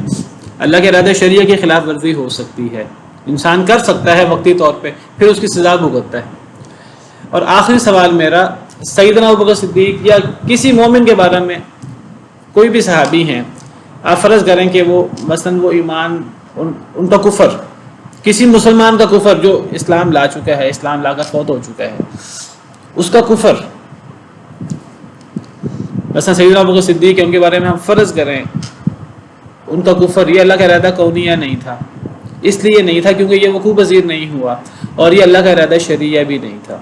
اللہ کے ارادہ شرعیہ کی خلاف ورزی ہو سکتی ہے، انسان کر سکتا ہے وقتی طور پہ، پھر اس کی سزا بھگتتا ہے. اور آخری سوال میرا، سیدنا ابوبکر صدیق یا کسی مومن کے بارے میں کوئی بھی صحابی ہیں، آپ فرض کریں کہ وہ مثلا وہ ایمان ان کا کفر، کسی مسلمان کا کفر جو اسلام لا چکا ہے، اسلام لا کر فوت ہو چکا ہے، اس کا کفر، مثلا سیدنا ابوبکر صدیق ان کے بارے میں ہم فرض کریں ان کا کفر، یہ اللہ کا ارادہ کونیہ نہیں تھا. اس لیے نہیں تھا کیونکہ یہ وقوع پذیر نہیں ہوا، اور یہ اللہ کا ارادہ شرعیہ بھی نہیں تھا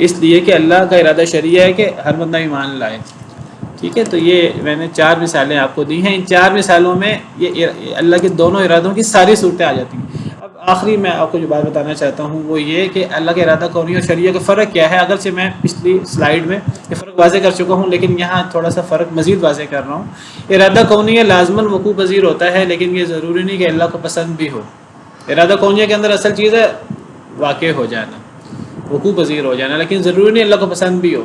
اس لیے کہ اللہ کا ارادہ شرعیہ ہے کہ ہر بندہ ایمان لائے. ٹھیک ہے، تو یہ میں نے 4 مثالیں آپ کو دی ہیں. ان 4 مثالوں میں یہ اللہ کے دونوں ارادوں کی ساری صورتیں آ جاتی ہیں. اب آخری میں آپ کو جو بات بتانا چاہتا ہوں وہ یہ کہ اللہ کا ارادہ کونیہ اور شرعیہ کا فرق کیا ہے. اگرچہ میں پچھلی سلائیڈ میں یہ فرق واضح کر چکا ہوں، لیکن یہاں تھوڑا سا فرق مزید واضح کر رہا ہوں. ارادہ کونیہ لازماً وقوع پذیر ہوتا ہے، لیکن یہ ضروری نہیں کہ اللہ کو پسند بھی ہو. ارادہ کونیہ کے اندر اصل چیز ہے واقع ہو جانا، وقوع پذیر ہو جانا، لیکن ضروری نہیں اللہ کو پسند بھی ہو.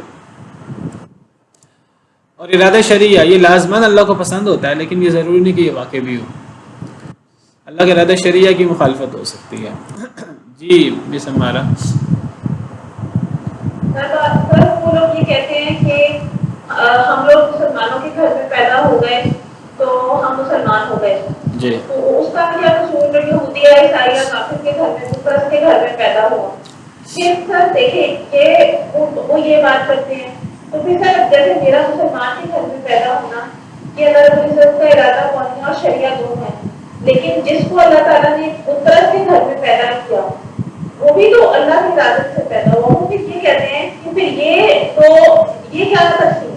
اور ارادہ شرعیہ یہ لازماً اللہ کو پسند ہوتا ہے، لیکن یہ ضروری نہیں کہ یہ واقع بھی ہو. اللہ کے ارادہ شرعیہ کی مخالفت ہو سکتی ہے. جی بس ہمارا وہ لوگ یہ کہتے ہیں کہ ہم لوگ مسلمانوں کے گھر میں پیدا ہو گئے تو ہم مسلمان ہو گئے. جی تو اس کا کیا قصور یہودیہ عیسائی یا کافر کے گھر میں مفرس کے گھر میں پیدا ہوا؟ پھر سر دیکھیں کہ وہ یہ بات کرتے ہیں تو پھر سر جیسے میرا مسلمان کے گھر میں پیدا ہونا کہ اللہ رب العزت کا ارادہ کونیہ اور شرعیہ دونوں ہے، لیکن جس کو اللہ تعالیٰ نے مفرس کے گھر میں پیدا کیا وہ بھی تو اللہ کی ارادت سے پیدا ہوا. وہ پھر یہ کہتے ہیں کہ پھر یہ کیا تقسیم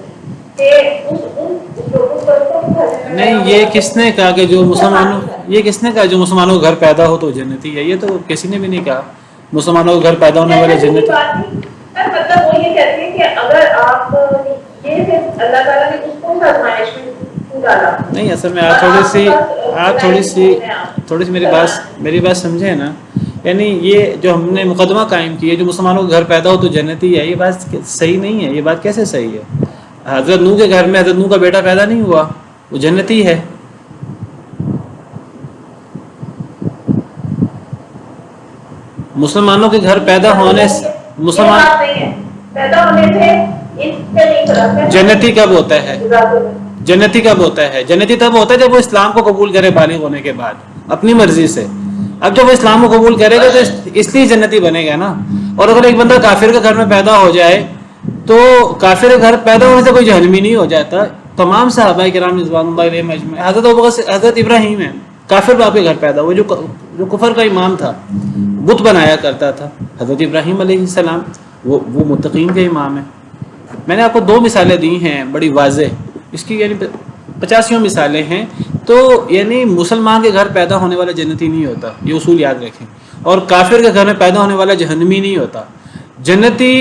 نہیں، یہ کس نے کہا کہ جو مسلمانوں، یہ کس نے کہا جو مسلمانوں کا گھر پیدا ہو تو جنتی ہے؟ یہ تو کسی نے بھی نہیں کہا مسلمانوں کا گھر پیدا ہونے والے جنتی. مطلب وہ یہ کہتے ہیں کہ اگر آپ یہ صرف اللہ تعالیٰ نے اس کو آزمائش میں ڈالا. نہیں، اصل میں آپ تھوڑی سی میری بات سمجھیں نا. یعنی یہ جو ہم نے مقدمہ قائم کی ہے جو مسلمانوں کا گھر پیدا ہو تو جنتی ہے، یہ بات صحیح نہیں ہے. یہ بات کیسے صحیح ہے؟ حضرت نوح کے گھر میں حضرت نوح کا بیٹا پیدا نہیں ہوا، وہ جنتی ہے. مسلمانوں کے گھر پیدا ہونے سے جنتی کب ہوتا ہے؟ جنتی کب ہوتا ہے؟ جنتی تب ہوتا ہے جب وہ اسلام کو قبول کرے بالغ ہونے کے بعد اپنی مرضی سے. اب جب وہ اسلام کو قبول کرے گا تو اس لیے جنتی بنے گا نا. اور اگر ایک بندہ کافر کے گھر میں پیدا ہو جائے تو کافر کے گھر پیدا ہونے سے کوئی جہنمی نہیں ہو جاتا. تمام صحابہ کرام رضوان اللہ علیہم اجمعین، حضرت ابراہیم ہے کافر باپ کے گھر پیدا ہوئے جو کفر کا امام تھا، بت بنایا کرتا تھا. حضرت ابراہیم علیہ السلام وہ متقین کے امام ہیں. میں نے آپ کو 2 مثالیں دی ہیں بڑی واضح، اس کی یعنی 85 مثالیں ہیں. تو یعنی مسلمان کے گھر پیدا ہونے والا جنتی نہیں ہوتا، یہ اصول یاد رکھیں. اور کافر کے گھر میں پیدا ہونے والا جہنمی نہیں ہوتا. جنتی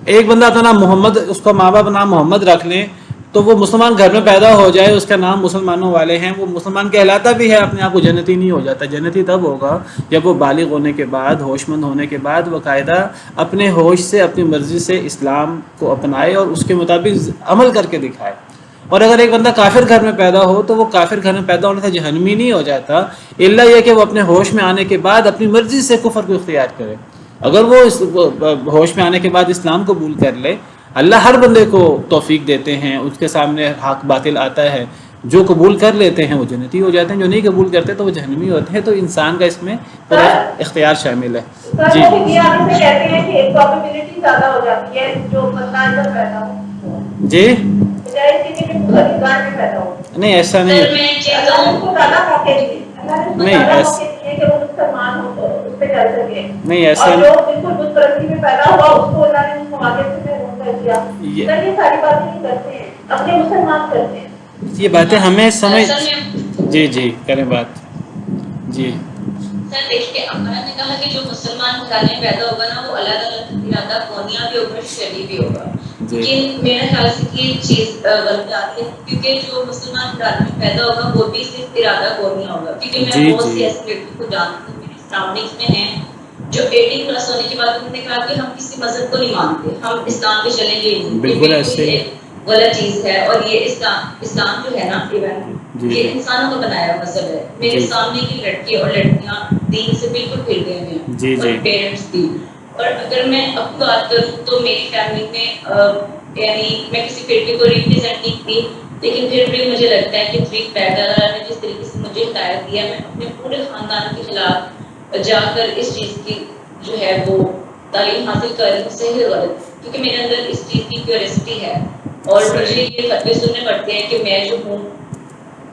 ایک بندہ اپنا نام محمد، اس کا ماں باپ نام محمد رکھ لیں تو وہ مسلمان گھر میں پیدا ہو جائے، اس کا نام مسلمانوں والے ہیں، وہ مسلمان کہلاتا بھی ہے، اپنے آپ کو جنتی نہیں ہو جاتا. جنتی تب ہوگا جب وہ بالغ ہونے کے بعد، ہوش مند ہونے کے بعد باقاعدہ اپنے ہوش سے اپنی مرضی سے اسلام کو اپنائے اور اس کے مطابق عمل کر کے دکھائے. اور اگر ایک بندہ کافر گھر میں پیدا ہو تو وہ کافر گھر میں پیدا ہونے سے جہنمی نہیں ہو جاتا، الا یہ کہ وہ اپنے ہوش میں آنے کے بعد اپنی مرضی سے کفر کو اختیار کرے. اگر وہ ہوش میں آنے کے بعد اسلام قبول کر لے، اللہ ہر بندے کو توفیق دیتے ہیں، اس کے سامنے حق باطل آتا ہے جو قبول کر لیتے ہیں وہ جنتی ہو جاتے ہیں، جو نہیں قبول کرتے تو وہ جہنمی ہوتے ہیں. تو انسان کا اس میں پورا اختیار شامل ہے. سر جی وہ بھی آپ سے کہتے ہیں کہ پرابیبلٹی زیادہ ہو جاتی ہے جو بندہ اندر پیدا ہو، جی بجائے اس کے کہ مسلمان میں پیدا ہو. نہیں ایسا سر نہیں، میں ایک چیز اللہ نے اس کو زیادہ موقع دیے، اللہ نے اس کو نہیں زیادہ ایسا موقع دیے کہ وہ مسلمان ہو اس پہ چل سکے. نہیں ایسا اور جو بالکل بت پرستی میں پیدا ہوا اس کو اللہ نے اس مواقع سے محروم کر دیا. یہ سر یہ ساری باتیں نہیں کرتے ہیں، اپنے مسلمان کرتے ہیں. یہ باتیں ہمیں سمجھ. اصل میں جی جی کریں بات. جی سر دیکھیے اللہ نے کہا کہ جو مسلمان گھرانے میں پیدا ہوگا نا وہ اللہ تعالیٰ کا ارادہ کونیا بھی ہوگا، شریع بھی ہوگا. لیکن میرے خیال سے یہ چیز غلط آتی ہے کیونکہ جو مسلمان گھرانے میں پیدا ہوگا وہ بھی صرف ارادہ کونیا ہوگا. کیونکہ میں بہت سی ایسی لڑکیوں کو جانتی ہوں میری سراؤنڈنگس میں ہیں جو 18 پلس ہونے کے بعد انہوں نے کہا کہ ہم کسی مذہب کو نہیں مانتے، ہم اسلام پہ چلیں گے. بالکل ایسے غلط چیز ہے. اور یہ اسلام جو ہے نا یہ انسانوں کا بنایا مذہب ہے. میرے سامنے کی لڑکی اور لڑکیاں دین سے بالکل پھر گئے ہیں اور پیرنٹس بھی. اور اگر میں اپنی بات کروں تو میری فیملی میں یعنی میں کسی فرقے کو ریپرزینٹ نہیں کی، لیکن پھر بھی مجھے لگتا ہے کہ اللہ نے جس طریقے سے مجھے ہدایت دیا میں اپنے پورے خاندان کے خلاف جا کر اس چیز کی جو ہے وہ تعلیم حاصل کر رہی ہوں، صحیح غلط، کیونکہ میرے اندر اس چیز کی کیوریسٹی ہے. اور مجھے یہ فتوے سننے پڑتے ہیں کہ میں جو ہوں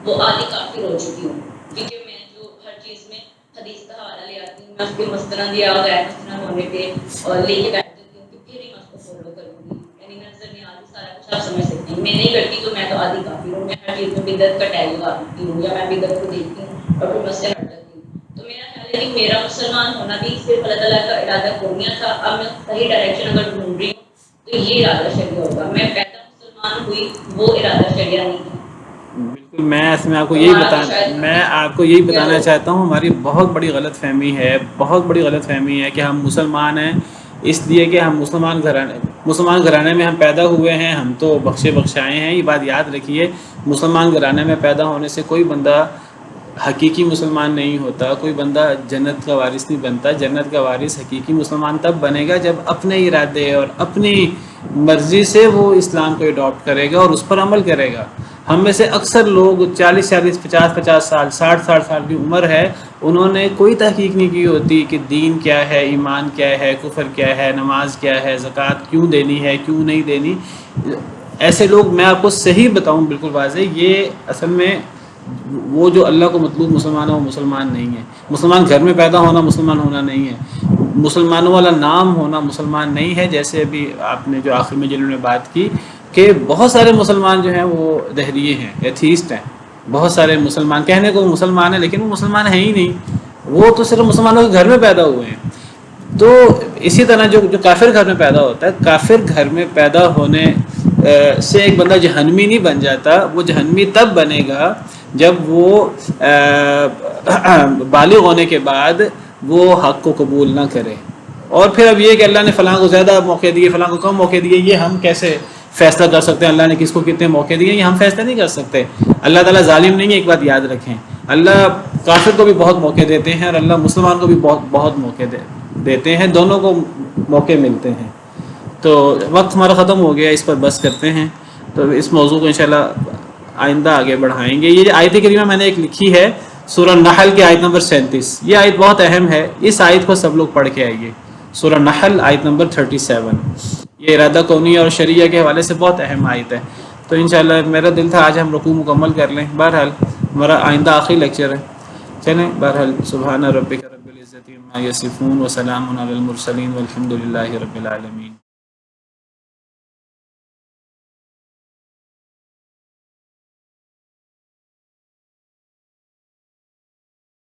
وہ آدھی کافر ہو چکی ہوں، کیونکہ میں جو ہر چیز میں حدیث کا حوالہ لے آتی ہوں، میں اس کے مستند یا غیر مستند ہونے پہ اور لے کے بیٹھ جاتی ہوں کہ پھر ہی میں اس کو فالو کروں گی. یعنی نظر میں آتی سارا کچھ آپ سمجھ سکتے ہیں. میں نہیں کرتی تو میں تو آدھی کافر ہوں. میں ہر چیز میں بدعت کا ٹیگ لگا دیتی ہوں یا میں بدعت کو دیکھتی ہوں اور پھر میں اس سے ہٹ جاتی ہوں. تو میرا خیال ہے کہ میرا مسلمان ہونا بھی صرف اللہ تعالیٰ کا ارادہ کونیا تھا. اب میں صحیح ڈائریکشن اگر ڈھونڈ رہی ہوں تو یہ ارادہ شریعہ ہوگا. میں پیدا مسلمان ہوئی وہ ارادہ شریعہ نہیں تھا. بالکل میں آپ کو یہی بتانا چاہتا ہوں. ہماری بہت بڑی غلط فہمی ہے کہ ہم مسلمان ہیں اس لیے کہ ہم مسلمان گھرانے میں ہم پیدا ہوئے ہیں، ہم تو بخشائے ہیں. یہ بات یاد رکھیے، مسلمان گھرانے میں پیدا ہونے سے کوئی بندہ حقیقی مسلمان نہیں ہوتا، کوئی بندہ جنت کا وارث نہیں بنتا. جنت کا وارث حقیقی مسلمان تب بنے گا جب اپنے ارادے اور اپنی مرضی سے وہ اسلام کو اڈاپٹ کرے گا اور اس پر عمل کرے گا. ہم میں سے اکثر لوگ 40 50 سال 60 سال کی عمر ہے، انہوں نے کوئی تحقیق نہیں کی ہوتی کہ دین کیا ہے، ایمان کیا ہے، کفر کیا ہے، نماز کیا ہے، زکوٰۃ کیوں دینی ہے، کیوں نہیں دینی. ایسے لوگ، میں آپ کو صحیح بتاؤں بالکل واضح، یہ اصل میں وہ جو اللہ کو مطلوب مسلمان ہے وہ مسلمان نہیں ہے. مسلمان گھر میں پیدا ہونا مسلمان ہونا نہیں ہے، مسلمانوں والا نام ہونا مسلمان نہیں ہے. جیسے ابھی آپ نے جو آخر میں جنہوں نے بات کی کہ بہت سارے مسلمان جو ہیں وہ دہریے ہیں، ایتھیسٹ ہیں. بہت سارے مسلمان کہنے کو مسلمان ہیں لیکن وہ مسلمان ہیں ہی نہیں، وہ تو صرف مسلمانوں کے گھر میں پیدا ہوئے ہیں. تو اسی طرح جو کافر گھر میں پیدا ہوتا ہے، کافر گھر میں پیدا ہونے سے ایک بندہ جہنمی نہیں بن جاتا. وہ جہنمی تب بنے گا جب وہ بالغ ہونے کے بعد وہ حق کو قبول نہ کرے. اور پھر اب یہ کہ اللہ نے فلاں کو زیادہ موقع دیے، فلاں کو کم موقع دیے، یہ ہم کیسے فیصلہ کر سکتے ہیں؟ اللہ نے کس کو کتنے موقع دیے یہ ہم فیصلہ نہیں کر سکتے. اللہ تعالیٰ ظالم نہیں ہے، ایک بات یاد رکھیں. اللہ کافر کو بھی بہت موقع دیتے ہیں اور اللہ مسلمان کو بھی بہت موقع دیتے ہیں، دونوں کو موقع ملتے ہیں. تو وقت ہمارا ختم ہو گیا، اس پر بس کرتے ہیں. تو اس موضوع کو انشاءاللہ آئندہ آگے بڑھائیں گے. یہ آیت کریمہ میں نے ایک لکھی ہے سورہ نحل کی آیت نمبر 37. یہ آیت بہت اہم ہے، اس آیت کو سب لوگ پڑھ کے آئیے. سورہ نحل آیت نمبر 37. یہ ارادہ کونی اور شریعہ کے حوالے سے بہت اہم آیت ہے. تو انشاءاللہ میرا دل تھا آج ہم رکوع مکمل کر لیں. بہرحال ہمارا آئندہ آخری لیکچر ہے. چلیں بہرحال سبحان ربک رب العزت عما یصفون وسلام علی المرسلین والحمد للہ رب العالمین.